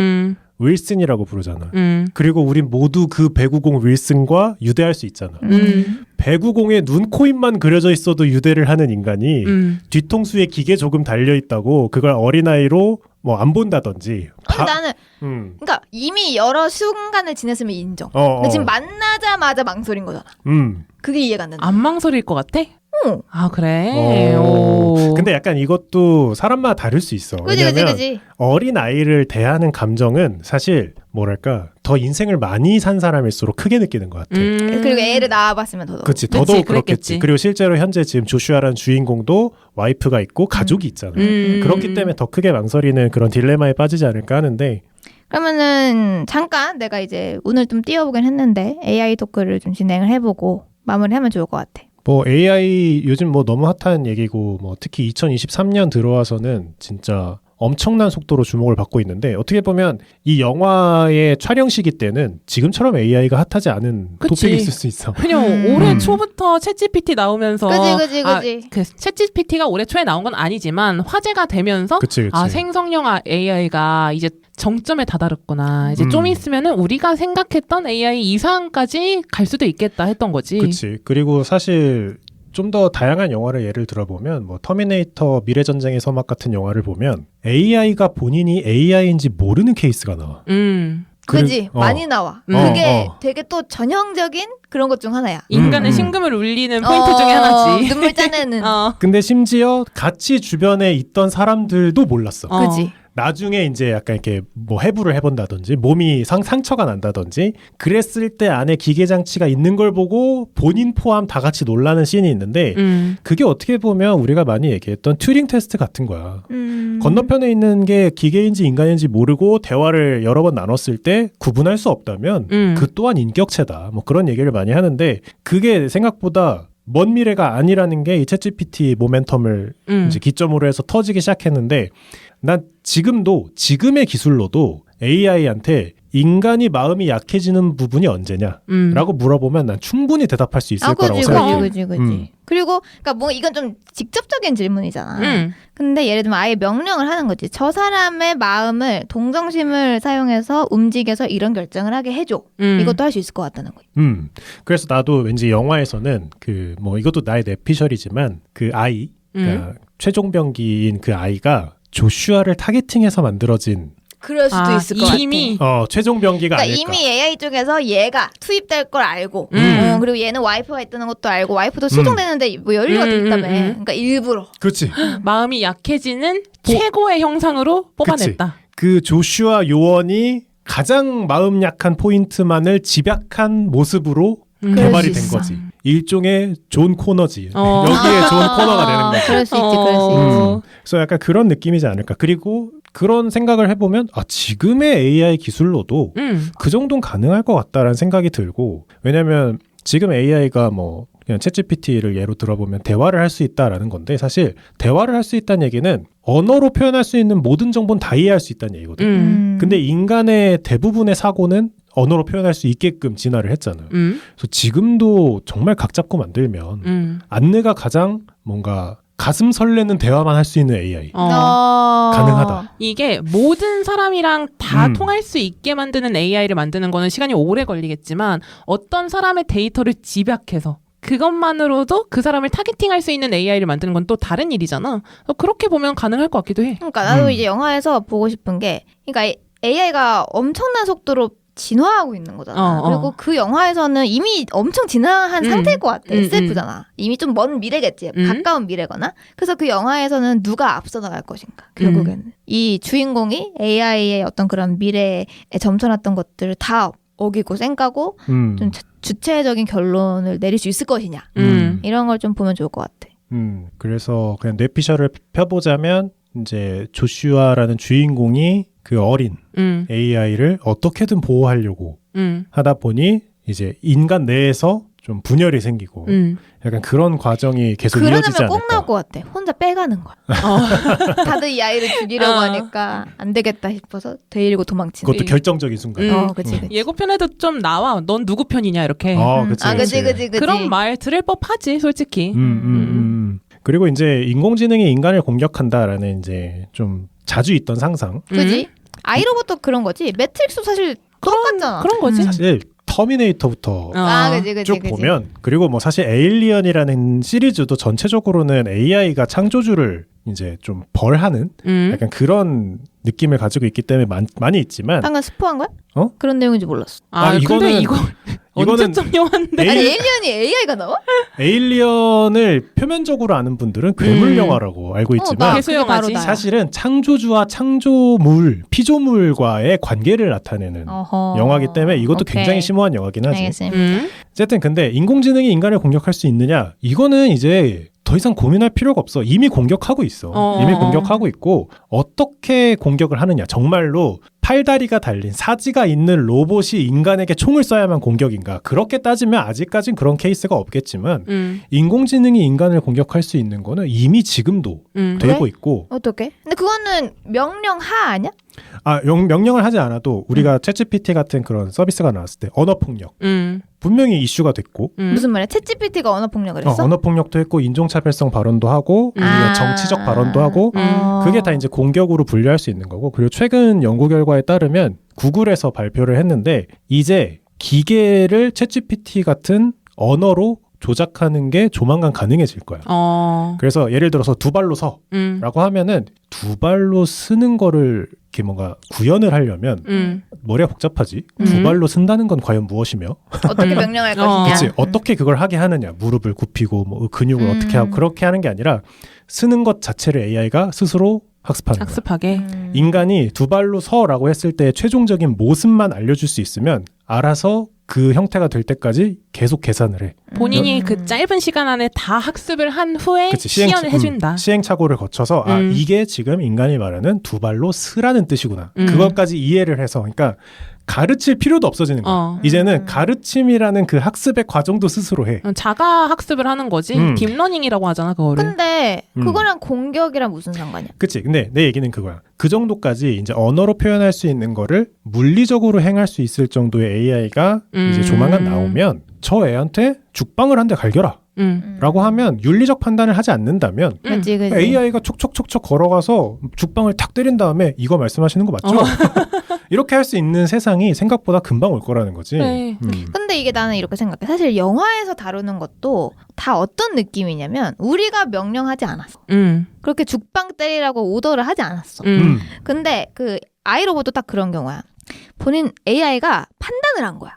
Speaker 3: 윌슨이라고 부르잖아. 그리고 우린 모두 그 배구공 윌슨과 유대할 수 있잖아. 배구공에 눈, 코, 입만 그려져 있어도 유대를 하는 인간이 뒤통수에 기계 조금 달려있다고 그걸 어린아이로 뭐 안 본다든지.
Speaker 1: 근데 나는 그러니까 이미 여러 순간을 지냈으면 인정. 근데 지금 만나자마자 망설인 거잖아. 그게 이해가 안 된다.
Speaker 2: 안 망설일 것 같아? 아 그래?
Speaker 3: 근데 약간 이것도 사람마다 다를 수 있어. 왜냐면
Speaker 1: 그치.
Speaker 3: 어린 아이를 대하는 감정은 사실 뭐랄까 더 인생을 많이 산 사람일수록 크게 느끼는 것 같아.
Speaker 1: 그리고 애를 낳아봤으면 더더욱.
Speaker 3: 그치, 더더욱 그렇겠지. 그리고 실제로 현재 지금 조슈아라는 주인공도 와이프가 있고 가족이 있잖아. 그렇기 때문에 더 크게 망설이는 그런 딜레마에 빠지지 않을까 하는데.
Speaker 1: 그러면은 잠깐 내가 이제 오늘 좀 띄워보긴 했는데 AI 토크를 좀 진행을 해보고 마무리하면 좋을 것 같아.
Speaker 3: 뭐 AI 요즘 뭐 너무 핫한 얘기고 뭐 특히 2023년 들어와서는 진짜 엄청난 속도로 주목을 받고 있는데 어떻게 보면 이 영화의 촬영 시기 때는 지금처럼 AI가 핫하지 않은 토픽이 있을 수 있어.
Speaker 2: 그냥 올해 초부터 챗GPT 나오면서
Speaker 1: 그치.
Speaker 2: 그 챗GPT가 올해 초에 나온 건 아니지만 화제가 되면서
Speaker 3: 그치.
Speaker 2: 아 생성형 AI가 이제 정점에 다다랐구나. 이제 좀 있으면은 우리가 생각했던 AI 이상까지 갈 수도 있겠다 했던 거지.
Speaker 3: 그치. 그리고 사실 좀 더 다양한 영화를 예를 들어보면 뭐 터미네이터 미래전쟁의 서막 같은 영화를 보면 AI가 본인이 AI인지 모르는 케이스가 나와.
Speaker 1: 그지 많이 나와. 그게 되게 또 전형적인 그런 것 중 하나야.
Speaker 2: 인간의 심금을 울리는 포인트 중에 하나지.
Speaker 1: 눈물 짜내는.
Speaker 3: 근데 심지어 같이 주변에 있던 사람들도 몰랐어.
Speaker 1: 그지.
Speaker 3: 나중에 이제 약간 이렇게 뭐 해부를 해본다든지 몸이 상처가 난다든지 그랬을 때 안에 기계 장치가 있는 걸 보고 본인 포함 다 같이 놀라는 씬이 있는데 그게 어떻게 보면 우리가 많이 얘기했던 튜링 테스트 같은 거야. 건너편에 있는 게 기계인지 인간인지 모르고 대화를 여러 번 나눴을 때 구분할 수 없다면 그 또한 인격체다. 뭐 그런 얘기를 많이 하는데 그게 생각보다 먼 미래가 아니라는 게 이 챗GPT 모멘텀을 이제 기점으로 해서 터지기 시작했는데 난 지금의 기술로도 AI한테 인간이 마음이 약해지는 부분이 언제냐? 라고 물어보면 난 충분히 대답할 수 있을 거라고 생각해.
Speaker 1: 그지. 그리고, 그러니까 뭐 이건 좀 직접적인 질문이잖아. 근데 예를 들면 아예 명령을 하는 거지. 저 사람의 마음을, 동정심을 사용해서 움직여서 이런 결정을 하게 해줘. 이것도 할 수 있을 것 같다는 거지.
Speaker 3: 그래서 나도 왠지 영화에서는 뭐 이것도 나의 뇌피셜이지만 그 아이, 그러니까 최종병기인 그 아이가 조슈아를 타겟팅해서 만들어진
Speaker 1: 그럴 수도 있을 것
Speaker 2: 이미
Speaker 1: 같아.
Speaker 3: 최종병기가
Speaker 1: 그러니까
Speaker 3: 아닐까.
Speaker 1: 이미 AI 쪽에서 얘가 투입될 걸 알고 그리고 얘는 와이프가 있다는 것도 알고 와이프도 실종되는데 뭐 연료가 돼 있다며. 그러니까 일부러.
Speaker 3: 그렇지.
Speaker 2: 마음이 약해지는 최고의 형상으로 뽑아냈다.
Speaker 3: 그 조슈아 요원이 가장 마음 약한 포인트만을 집약한 모습으로 개발이 된 거지. 일종의 존 코너지. 여기에 존 코너가 되는 거지.
Speaker 1: 그럴 수 있지.
Speaker 3: 그래서 약간 그런 느낌이지 않을까. 그리고 그런 생각을 해보면 지금의 AI 기술로도 그 정도는 가능할 것 같다라는 생각이 들고 왜냐면 지금 AI가 뭐 그냥 챗GPT를 예로 들어보면 대화를 할 수 있다라는 건데 사실 대화를 할 수 있다는 얘기는 언어로 표현할 수 있는 모든 정보는 다 이해할 수 있다는 얘기거든. 근데 인간의 대부분의 사고는 언어로 표현할 수 있게끔 진화를 했잖아요. 그래서 지금도 정말 각 잡고 만들면 안내가 가장 뭔가 가슴 설레는 대화만 할 수 있는 AI 가능하다.
Speaker 2: 이게 모든 사람이랑 다 통할 수 있게 만드는 AI를 만드는 거는 시간이 오래 걸리겠지만 어떤 사람의 데이터를 집약해서 그것만으로도 그 사람을 타겟팅할 수 있는 AI를 만드는 건 또 다른 일이잖아. 그렇게 보면 가능할 것 같기도 해.
Speaker 1: 그러니까 나도 이제 영화에서 보고 싶은 게 그러니까 AI가 엄청난 속도로 진화하고 있는 거잖아. 그리고 그 영화에서는 이미 엄청 진화한 상태일 것 같아. SF잖아. 이미 좀 먼 미래겠지. 가까운 미래거나. 그래서 그 영화에서는 누가 앞서 나갈 것인가. 결국에는. 이 주인공이 AI의 어떤 그런 미래에 점쳐놨던 것들을 다 어기고 쌩까고 좀 주체적인 결론을 내릴 수 있을 것이냐. 이런 걸 좀 보면 좋을 것 같아.
Speaker 3: 그래서 그냥 뇌피셜을 펴보자면 이제 조슈아라는 주인공이 그 어린 AI를 어떻게든 보호하려고 하다 보니 이제 인간 내에서 좀 분열이 생기고 약간 그런 과정이 계속 이어지지 않을까.
Speaker 1: 꼭 나올 것 같아. 혼자 빼가는 거야. 다들 이 아이를 죽이려고 하니까 안 되겠다 싶어서 데리고 도망치는.
Speaker 3: 그것도 결정적인 순간.
Speaker 1: 그치.
Speaker 2: 예고편에도 좀 나와. 넌 누구 편이냐 이렇게.
Speaker 1: 그치.
Speaker 2: 그런 말 들을 법하지 솔직히.
Speaker 3: 그리고 이제 인공지능이 인간을 공격한다라는 이제 좀 자주 있던 상상.
Speaker 1: 그지? 아이로봇도 그런 거지. 매트릭스도 사실 똑같잖아.
Speaker 2: 그런 거지.
Speaker 3: 사실 터미네이터부터
Speaker 1: 그치.
Speaker 3: 쭉 보면 그리고 뭐 사실 에일리언이라는 시리즈도 전체적으로는 AI가 창조주를 이제 좀 벌하는 약간 그런 느낌을 가지고 있기 때문에 많이 있지만
Speaker 1: 방금 스포한 거야?
Speaker 3: 어?
Speaker 1: 그런 내용인지 몰랐어.
Speaker 2: 근데 이거 언제쯤 영화인데?
Speaker 1: 아니 에일리언이 AI가 나와?
Speaker 3: 에일리언을 표면적으로 아는 분들은 괴물 영화라고 알고 있지만
Speaker 2: 그게 바로 나야.
Speaker 3: 사실은 창조주와 창조물, 피조물과의 관계를 나타내는 영화이기 때문에 이것도
Speaker 1: 오케이.
Speaker 3: 굉장히 심오한 영화긴 하지.
Speaker 1: 알겠습니다.
Speaker 3: 어쨌든 근데 인공지능이 인간을 공격할 수 있느냐? 이거는 이제 더 이상 고민할 필요가 없어. 이미 공격하고 있어. 이미 공격하고 있고 어떻게 공격을 하느냐. 정말로 팔다리가 달린 사지가 있는 로봇이 인간에게 총을 쏴야만 공격인가. 그렇게 따지면 아직까진 그런 케이스가 없겠지만 인공지능이 인간을 공격할 수 있는 거는 이미 지금도 되고
Speaker 1: 그래?
Speaker 3: 있고.
Speaker 1: 어떻게? 근데 그거는 명령하 아니야?
Speaker 3: 명령을 하지 않아도 우리가 챗GPT 같은 그런 서비스가 나왔을 때 언어폭력 분명히 이슈가 됐고
Speaker 1: 무슨 말이야? 챗GPT가 언어 폭력을 했어?
Speaker 3: 언어폭력도 했고 인종차별성 발언도 하고 정치적 발언도 하고 그게 다 이제 공격으로 분류할 수 있는 거고 그리고 최근 연구 결과에 따르면 구글에서 발표를 했는데 이제 기계를 챗GPT 같은 언어로 조작하는 게 조만간 가능해질 거야. 그래서 예를 들어서 두 발로 서라고 하면은 두 발로 쓰는 거를 이렇게 뭔가 구현을 하려면 머리가 복잡하지. 두 발로 쓴다는 건 과연 무엇이며?
Speaker 1: 어떻게 명령할 것이냐?
Speaker 3: 그치. 어떻게 그걸 하게 하느냐. 무릎을 굽히고 뭐 근육을 어떻게 하고 그렇게 하는 게 아니라 쓰는 것 자체를 AI가 스스로 학습하는 거야.
Speaker 2: 학습하게.
Speaker 3: 인간이 두 발로 서라고 했을 때 최종적인 모습만 알려줄 수 있으면 알아서 그 형태가 될 때까지 계속 계산을 해.
Speaker 2: 본인이 그 짧은 시간 안에 다 학습을 한 후에
Speaker 3: 그치,
Speaker 2: 시연을 해준다.
Speaker 3: 시행착오를 거쳐서 이게 지금 인간이 말하는 두 발로 쓰라는 뜻이구나. 그것까지 이해를 해서 그러니까 가르칠 필요도 없어지는 거야. 이제는 가르침이라는 그 학습의 과정도 스스로 해.
Speaker 2: 자가 학습을 하는 거지. 딥러닝이라고 하잖아 그거를.
Speaker 1: 근데 그거랑 공격이랑 무슨 상관이야?
Speaker 3: 그치. 근데 내 얘기는 그거야. 그 정도까지 이제 언어로 표현할 수 있는 거를 물리적으로 행할 수 있을 정도의 AI가 이제 조만간 나오면 저 애한테 죽방을 한 대 갈겨라. 라고 하면 윤리적 판단을 하지 않는다면
Speaker 1: 그치.
Speaker 3: AI가 촉촉촉촉 걸어가서 죽방을 탁 때린 다음에 이거 말씀하시는 거 맞죠? 이렇게 할 수 있는 세상이 생각보다 금방 올 거라는 거지.
Speaker 2: 네.
Speaker 1: 근데 이게 나는 이렇게 생각해. 사실 영화에서 다루는 것도 다 어떤 느낌이냐면 우리가 명령하지 않았어. 그렇게 죽방 때리라고 오더를 하지 않았어. 근데 그 아이로봇도 딱 그런 경우야. 본인 AI가 판단을 한 거야.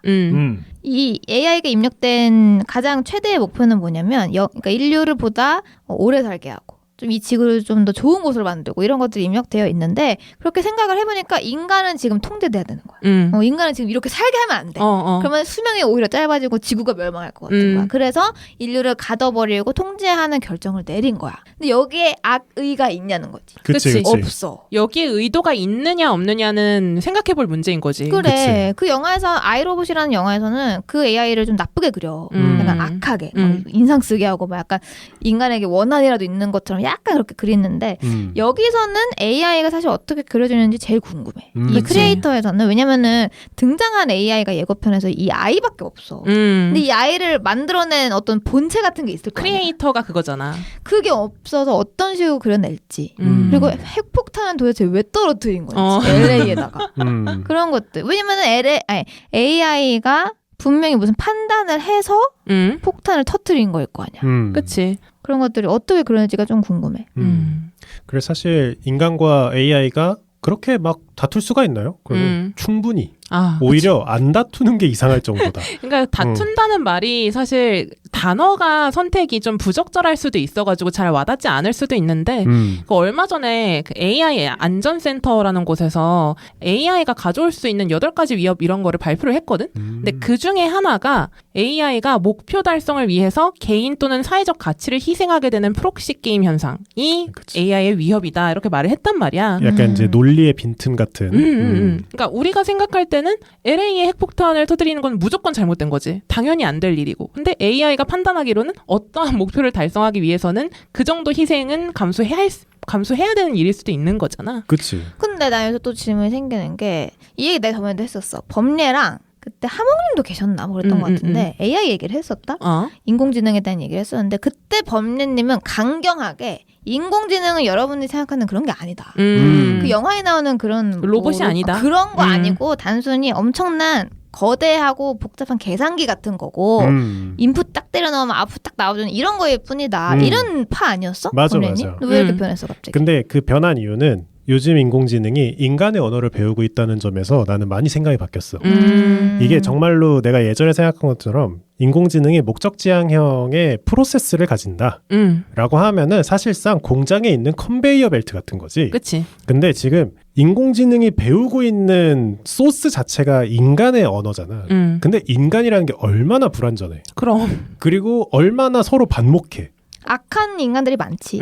Speaker 1: 이 AI가 입력된 가장 최대의 목표는 뭐냐면 그러니까 인류를 보다 오래 살게 하고 좀 이 지구를 좀 더 좋은 곳으로 만들고 이런 것들이 입력되어 있는데 그렇게 생각을 해보니까 인간은 지금 통제돼야 되는 거야. 인간은 지금 이렇게 살게 하면 안 돼. 그러면 수명이 오히려 짧아지고 지구가 멸망할 것 같은 거야. 그래서 인류를 가둬버리고 통제하는 결정을 내린 거야. 근데 여기에 악의가 있냐는 거지.
Speaker 3: 그치.
Speaker 1: 없어.
Speaker 2: 여기에 의도가 있느냐 없느냐는 생각해볼 문제인 거지.
Speaker 1: 그래. 그 영화에서 아이로봇이라는 영화에서는 그 AI를 좀 나쁘게 그려. 약간 악하게. 인상 쓰게 하고 막 약간 인간에게 원한이라도 있는 것처럼 약간 그렇게 그리는데 여기서는 AI가 사실 어떻게 그려지는지 제일 궁금해. 이 크리에이터에서는 왜냐면은 등장한 AI가 예고편에서 이 아이밖에 없어. 근데 이 아이를 만들어낸 어떤 본체 같은 게 있을 거야.
Speaker 2: 크리에이터가 그거잖아.
Speaker 1: 그게 없어서 어떤 식으로 그려낼지. 그리고 핵폭탄은 도대체 왜 떨어뜨린 건지. LA에다가. 그런 것들. 왜냐면은 AI가 분명히 무슨 판단을 해서 폭탄을 터뜨린 거일 거 아니야.
Speaker 2: 그치.
Speaker 1: 그런 것들이 어떻게 그러는지가 좀 궁금해.
Speaker 3: 그래서 사실 인간과 AI가 그렇게 막 다툴 수가 있나요? 그러면 충분히. 오히려 안 다투는 게 이상할 정도다.
Speaker 2: 그러니까 다툰다는 말이 사실 단어가 선택이 좀 부적절할 수도 있어가지고 잘 와닿지 않을 수도 있는데 그 얼마 전에 그 AI 안전센터라는 곳에서 AI가 가져올 수 있는 8가지 위협 이런 거를 발표를 했거든. 근데 그 중에 하나가 AI가 목표 달성을 위해서 개인 또는 사회적 가치를 희생하게 되는 프록시 게임 현상이 AI의 위협이다 이렇게 말을 했단 말이야.
Speaker 3: 약간 이제 논리의 빈틈 같은.
Speaker 2: 그러니까 우리가 생각할 때는 LA의 핵폭탄을 터뜨리는 건 무조건 잘못된 거지. 당연히 안 될 일이고. 근데 AI가 판단하기로는 어떠한 목표를 달성하기 위해서는 그 정도 희생은 감수해야 되는 일일 수도 있는 거잖아.
Speaker 3: 그치.
Speaker 1: 근데 나 여기서 또 질문이 생기는 게 이 얘기 내가 저번에도 했었어. 범례랑 그때 하몽님도 계셨나 그랬던 것 같은데 AI 얘기를 했었다. 인공지능에 대한 얘기를 했었는데 그때 범례님은 강경하게 인공지능은 여러분들이 생각하는 그런 게 아니다. 그 영화에 나오는 그런
Speaker 2: 로봇이 아니다.
Speaker 1: 그런 거 아니고 단순히 엄청난 거대하고 복잡한 계산기 같은 거고 인풋 딱 때려 넣으면 아웃풋 딱 나오는 이런 거일 뿐이다. 이런 파 아니었어?
Speaker 3: 맞아.
Speaker 1: 왜 이렇게 변했어 갑자기?
Speaker 3: 근데 그 변한 이유는 요즘 인공지능이 인간의 언어를 배우고 있다는 점에서 나는 많이 생각이 바뀌었어. 이게 정말로 내가 예전에 생각한 것처럼 인공지능이 목적지향형의 프로세스를 가진다 라고 하면은 사실상 공장에 있는 컨베이어 벨트 같은 거지.
Speaker 2: 그치.
Speaker 3: 근데 지금 인공지능이 배우고 있는 소스 자체가 인간의 언어잖아. 근데 인간이라는 게 얼마나 불완전해.
Speaker 2: 그럼.
Speaker 3: 그리고 얼마나 서로 반목해.
Speaker 1: 악한 인간들이 많지.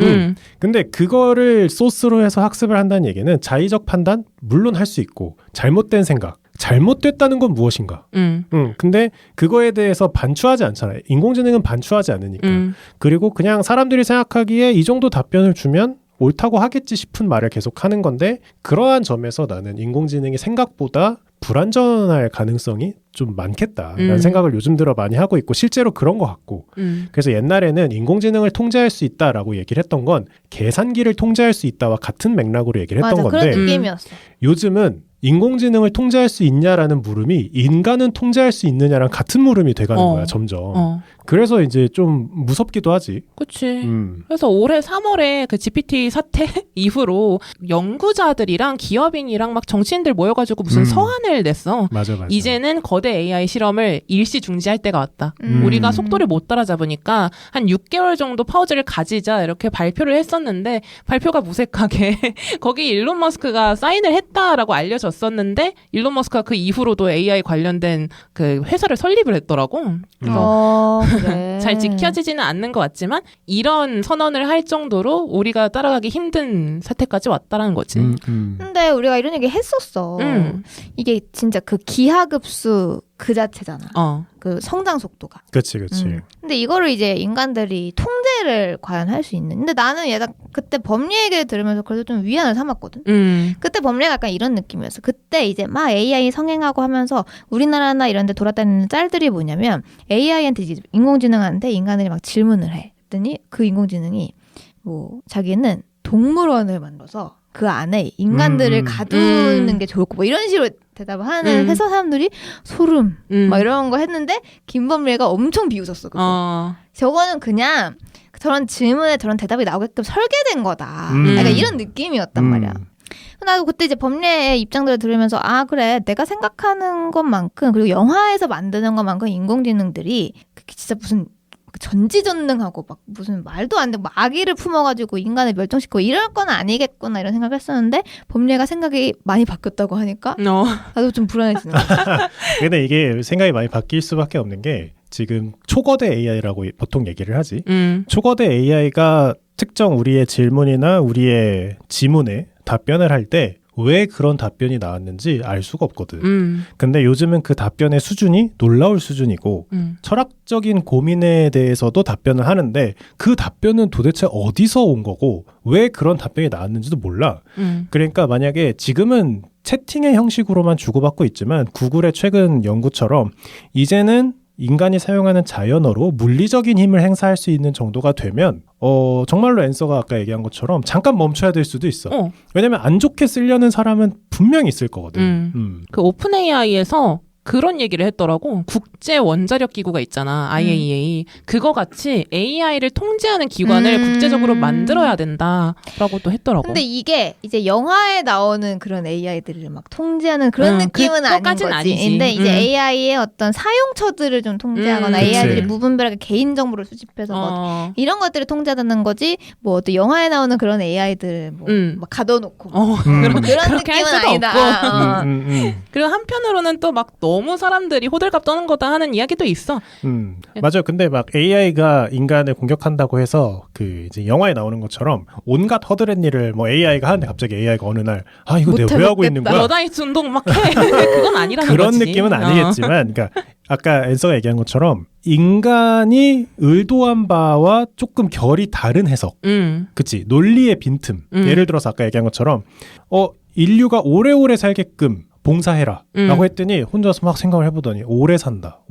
Speaker 3: 근데 그거를 소스로 해서 학습을 한다는 얘기는 자의적 판단 물론 할 수 있고 잘못된 생각 잘못됐다는 건 무엇인가. 근데 그거에 대해서 반추하지 않잖아요. 인공지능은 반추하지 않으니까. 그리고 그냥 사람들이 생각하기에 이 정도 답변을 주면 옳다고 하겠지 싶은 말을 계속 하는 건데 그러한 점에서 나는 인공지능이 생각보다 불완전할 가능성이 좀 많겠다라는 생각을 요즘 들어 많이 하고 있고 실제로 그런 것 같고 그래서 옛날에는 인공지능을 통제할 수 있다라고 얘기를 했던 건 계산기를 통제할 수 있다와 같은 맥락으로 얘기를 했던
Speaker 1: 맞아,
Speaker 3: 건데
Speaker 1: 그런 느낌이었어.
Speaker 3: 요즘은 인공지능을 통제할 수 있냐라는 물음이 인간은 통제할 수 있느냐랑 같은 물음이 돼가는 거야 점점. 그래서 이제 좀 무섭기도 하지.
Speaker 2: 그치. 그래서 올해 3월에 그 GPT 사태 이후로 연구자들이랑 기업인이랑 막 정치인들 모여가지고 무슨 서한을 냈어.
Speaker 3: 맞아.
Speaker 2: 이제는 거대 AI 실험을 일시 중지할 때가 왔다. 우리가 속도를 못 따라잡으니까 한 6개월 정도 파우즈를 가지자 이렇게 발표를 했었는데 발표가 무색하게 거기 일론 머스크가 사인을 했다라고 알려졌었는데 일론 머스크가 그 이후로도 AI 관련된 그 회사를 설립을 했더라고. 그래서
Speaker 1: 그래.
Speaker 2: 잘 지켜지지는 않는 것 같지만 이런 선언을 할 정도로 우리가 따라가기 힘든 사태까지 왔다라는 거지.
Speaker 1: 근데 우리가 이런 얘기 했었어. 이게 진짜 그 기하급수 그 자체잖아. 그 성장 속도가.
Speaker 3: 그치.
Speaker 1: 근데 이거를 이제 인간들이 통제를 과연 할 수 있는. 근데 나는 얘가 그때 법리 얘기를 들으면서 그래도 좀 위안을 삼았거든. 그때 법리가 약간 이런 느낌이었어. 그때 이제 막 AI 성행하고 하면서 우리나라나 이런 데 돌아다니는 짤들이 뭐냐면 AI한테 이제 인공지능한테 인간들이 막 질문을 해. 그랬더니 그 인공지능이 뭐 자기는 동물원을 만들어서 그 안에 인간들을 가두는 게 좋을 거 뭐 이런 식으로 대답을 하는 회사 사람들이 소름 막 이런 거 했는데 김범례가 엄청 비웃었어. 그거. 저거는 그냥 저런 질문에 저런 대답이 나오게끔 설계된 거다. 약간 이런 느낌이었단 말이야. 나도 그때 이제 범례의 입장들을 들으면서 아 그래 내가 생각하는 것만큼 그리고 영화에서 만드는 것만큼 인공지능들이 그게 진짜 무슨 전지전능하고 막 무슨 말도 안 되고 막 아기를 품어가지고 인간을 멸종시키고 이럴 건 아니겠구나 이런 생각을 했었는데 범례가 생각이 많이 바뀌었다고 하니까 나도 좀 불안해지는 거야.
Speaker 3: 근데 이게 생각이 많이 바뀔 수밖에 없는 게 지금 초거대 AI라고 보통 얘기를 하지. 초거대 AI가 특정 우리의 질문이나 우리의 지문에 답변을 할 때 왜 그런 답변이 나왔는지 알 수가 없거든. 근데 요즘은 그 답변의 수준이 놀라울 수준이고 철학적인 고민에 대해서도 답변을 하는데 그 답변은 도대체 어디서 온 거고 왜 그런 답변이 나왔는지도 몰라. 그러니까 만약에 지금은 채팅의 형식으로만 주고받고 있지만 구글의 최근 연구처럼 이제는 인간이 사용하는 자연어로 물리적인 힘을 행사할 수 있는 정도가 되면 정말로 앤서가 아까 얘기한 것처럼 잠깐 멈춰야 될 수도 있어. 왜냐면 안 좋게 쓰려는 사람은 분명히 있을 거거든.
Speaker 2: 그 오픈 AI에서 그런 얘기를 했더라고. 국제 원자력 기구가 있잖아. IAEA. 그거 같이 AI를 통제하는 기관을 국제적으로 만들어야 된다라고 또 했더라고.
Speaker 1: 근데 이게 이제 영화에 나오는 그런 AI들을 막 통제하는 그런 느낌은 아닌 거지.
Speaker 2: 아니지.
Speaker 1: 근데 이제 AI의 어떤 사용처들을 좀 통제하거나 AI들이 무분별하게 개인 정보를 수집해서 뭐 이런 것들을 통제하는 거지. 뭐 어떤 영화에 나오는 그런 AI들 뭐 막 가둬놓고 그런 느낌은 아니다.
Speaker 2: 그리고 한편으로는 또 막 너무 사람들이 호들갑 떠는 거다 하는 이야기도 있어.
Speaker 3: 맞아. 근데 막 AI가 인간을 공격한다고 해서 그 이제 영화에 나오는 것처럼 온갖 허드렛 일을 뭐 AI가 하는데 갑자기 AI가 어느 날 아 이거 내가 왜 하고 있는 거야?
Speaker 2: 러다이트 운동 막 해. 그건 아니라는
Speaker 3: 그런
Speaker 2: 거지.
Speaker 3: 느낌은 아니겠지만, 그러니까 아까 앤서가 얘기한 것처럼 인간이 의도한 바와 조금 결이 다른 해석, 그치? 논리의 빈틈. 예를 들어서 아까 얘기한 것처럼 인류가 오래오래 살게끔 봉사해라 라고 했더니 혼자서 막 생각을 해보더니 오래 산다.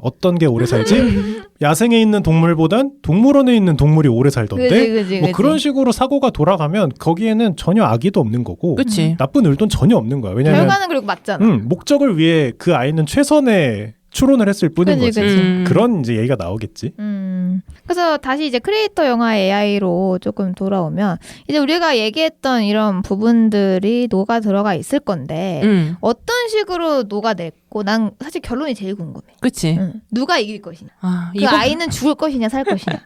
Speaker 3: 어떤 게 오래 살지? 야생에 있는 동물보단 동물원에 있는 동물이 오래 살던데
Speaker 1: 그치.
Speaker 3: 뭐 그런 식으로 사고가 돌아가면 거기에는 전혀 악의도 없는 거고
Speaker 2: 그치.
Speaker 3: 나쁜 의도는 전혀 없는 거야. 왜냐하면
Speaker 1: 결과는 그리고 맞잖아.
Speaker 3: 목적을 위해 그 아이는 최선의 추론을 했을 뿐인
Speaker 1: 그치,
Speaker 3: 거지.
Speaker 1: 그치.
Speaker 3: 그런 이제 얘기가 나오겠지.
Speaker 1: 그래서 다시 이제 크리에이터 영화 AI로 조금 돌아오면 이제 우리가 얘기했던 이런 부분들이 녹아 들어가 있을 건데 어떤 식으로 녹아냈고 난 사실 결론이 제일 궁금해.
Speaker 2: 그치.
Speaker 1: 누가 이길 것이냐. 그
Speaker 2: 이거
Speaker 1: 아이는 죽을 것이냐 살 것이냐.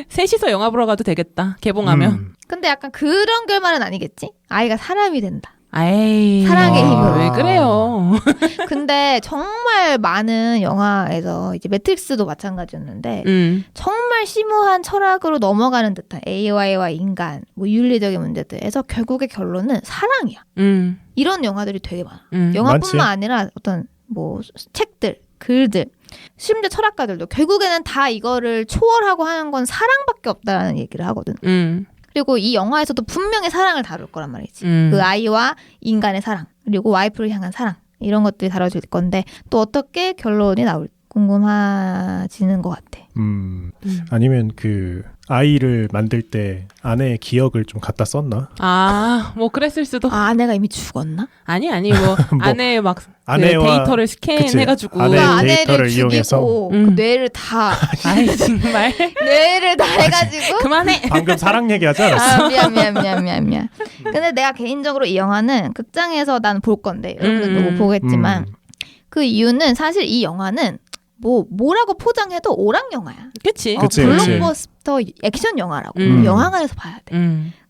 Speaker 2: 셋이서 영화 보러 가도 되겠다. 개봉하면.
Speaker 1: 근데 약간 그런 결말은 아니겠지? 아이가 사람이 된다.
Speaker 2: 에이.
Speaker 1: 사랑의 힘으로.
Speaker 2: 왜 그래요?
Speaker 1: 근데 정말 많은 영화에서 이제 매트릭스도 마찬가지였는데 정말 심오한 철학으로 넘어가는 듯한 AI와 인간, 뭐 윤리적인 문제들에서 결국의 결론은 사랑이야. 이런 영화들이 되게 많아. 영화뿐만
Speaker 3: 많지.
Speaker 1: 아니라 어떤 뭐 책들, 글들, 심지어 철학가들도 결국에는 다 이거를 초월하고 하는 건 사랑밖에 없다라는 얘기를 하거든. 그리고 이 영화에서도 분명히 사랑을 다룰 거란 말이지. 그 아이와 인간의 사랑, 그리고 와이프를 향한 사랑 이런 것들이 다뤄질 건데 또 어떻게 결론이 나올지 궁금해지는 것 같아.
Speaker 3: 아니면 그 아이를 만들 때 아내의 기억을 좀 갖다 썼나?
Speaker 2: 뭐 그랬을 수도.
Speaker 1: 아내가 이미 죽었나?
Speaker 2: 아니 뭐 아내의 막
Speaker 3: 아내와-
Speaker 2: 그 데이터를 스캔해가지고.
Speaker 3: 아내의
Speaker 1: 아내를
Speaker 3: 데이터를 이용해서.
Speaker 1: 죽이고 그 뇌를 다
Speaker 2: 아이 정말.
Speaker 1: 뇌를 다 해가지고
Speaker 2: 그만해.
Speaker 3: 방금 사랑 얘기하지 않았어?
Speaker 1: 미안. 근데 내가 개인적으로 이 영화는 극장에서 난 볼 건데 여러분들도 못 보겠지만 그 이유는 사실 이 영화는 뭐라고 포장해도 오락 영화야.
Speaker 2: 그치.
Speaker 3: 그치.
Speaker 1: 블록버스터 액션 영화라고 영화관에서 봐야 돼.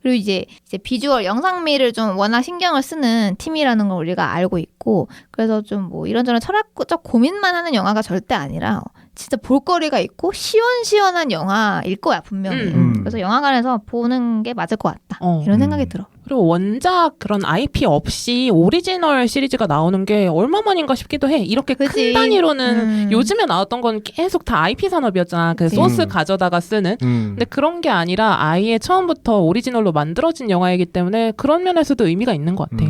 Speaker 1: 그리고 이제 비주얼 영상미를 좀 워낙 신경을 쓰는 팀이라는 걸 우리가 알고 있고 그래서 좀 뭐 이런저런 철학적 고민만 하는 영화가 절대 아니라 진짜 볼거리가 있고 시원시원한 영화일 거야 분명히. 그래서 영화관에서 보는 게 맞을 것 같다. 이런 생각이 들어.
Speaker 2: 그리고 원작 그런 IP 없이 오리지널 시리즈가 나오는 게 얼마만인가 싶기도 해. 이렇게
Speaker 1: 그치?
Speaker 2: 큰 단위로는 요즘에 나왔던 건 계속 다 IP 산업이었잖아. 그
Speaker 1: 그치.
Speaker 2: 소스 가져다가 쓰는. 근데 그런 게 아니라 아예 처음부터 오리지널로 만들어진 영화이기 때문에 그런 면에서도 의미가 있는 것 같아.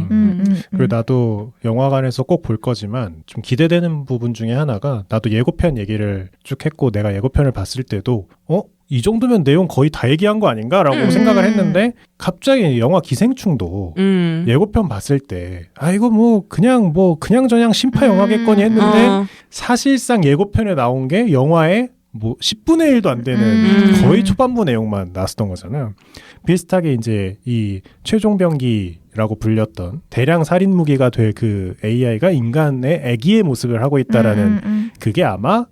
Speaker 3: 그리고 나도 영화관에서 꼭 볼 거지만 좀 기대되는 부분 중에 하나가 나도 예고편 얘기를 쭉 했고 내가 예고편을 봤을 때도 이 정도면 내용 거의 다 얘기한 거 아닌가라고 생각을 했는데 갑자기 영화 기생충도 예고편 봤을 때 이거 그냥저냥 심파 영화겠거니 했는데 사실상 예고편에 나온 게 영화의 10분의 1도 안 되는 거의 초반부 내용만 나왔던 거잖아. 비슷하게 이제 이 최종병기라고 불렸던 대량 살인 무기가 될 그 AI가 인간의 애기의 모습을 하고 있다라는 그게 아마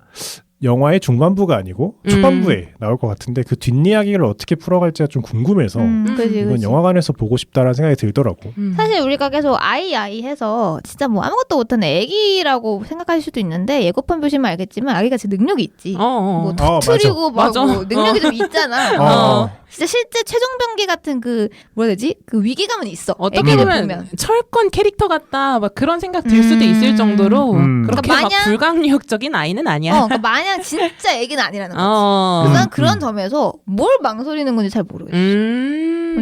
Speaker 3: 영화의 중반부가 아니고 초반부에 나올 것 같은데 그 뒷이야기를 어떻게 풀어갈지가 좀 궁금해서 이건 영화관에서 보고 싶다라는 생각이 들더라고.
Speaker 1: 사실 우리가 계속 아이 해서 진짜 뭐 아무것도 못하는 애기라고 생각하실 수도 있는데 예고편 보시면 알겠지만 아기가 진짜 능력이 있지. 뭐 터트리고 막 뭐 능력이 좀 있잖아. 진짜 실제 최종병기 같은 그 뭐라 해야 되지? 그 위기감은 있어.
Speaker 2: 어떻게 보면 철권 캐릭터 같다 막 그런 생각 들 수도 있을 정도로 그렇게
Speaker 1: 그러니까
Speaker 2: 막 불강력적인 아이는 아니야.
Speaker 1: 그러니까 마냥 진짜 애기는 아니라는 거지. 그래서 난 그런 점에서 뭘 망설이는 건지 잘 모르겠어.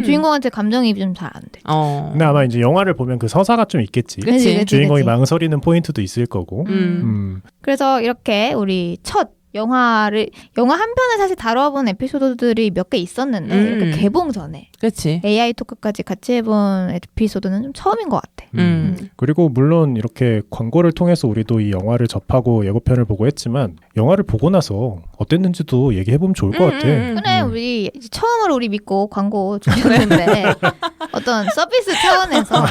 Speaker 1: 주인공한테 감정이입이 좀 잘 안 돼.
Speaker 3: 근데 아마 이제 영화를 보면 그 서사가 좀 있겠지.
Speaker 1: 그치.
Speaker 3: 주인공이 망설이는 포인트도 있을 거고.
Speaker 1: 그래서 이렇게 우리 첫 영화 한 편을 사실 다뤄본 에피소드들이 몇 개 있었는데 이렇게 개봉 전에
Speaker 2: 그치.
Speaker 1: AI 토크까지 같이 해본 에피소드는 좀 처음인 것 같아.
Speaker 3: 그리고 물론 이렇게 광고를 통해서 우리도 이 영화를 접하고 예고편을 보고 했지만 영화를 보고 나서 어땠는지도 얘기해보면 좋을 것 같아.
Speaker 1: 그래 우리 이제 처음으로 우리 믿고 광고 주셨는데 어떤 서비스 차원에서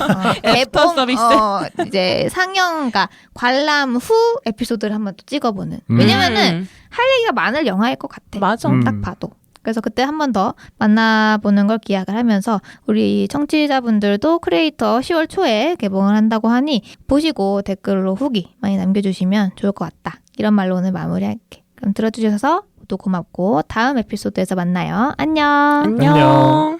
Speaker 2: 애프터 서비스
Speaker 1: 이제 상영과 관람 후 에피소드를 한번 또 찍어보는. 왜냐면은 할 얘기가 많을 영화일 것 같아.
Speaker 2: 맞아.
Speaker 1: 딱 봐도. 그래서 그때 한 번 더 만나보는 걸 기약을 하면서 우리 청취자분들도 크리에이터 10월 초에 개봉을 한다고 하니 보시고 댓글로 후기 많이 남겨주시면 좋을 것 같다. 이런 말로 오늘 마무리할게. 그럼 들어주셔서 또 고맙고 다음 에피소드에서 만나요. 안녕.
Speaker 2: 안녕.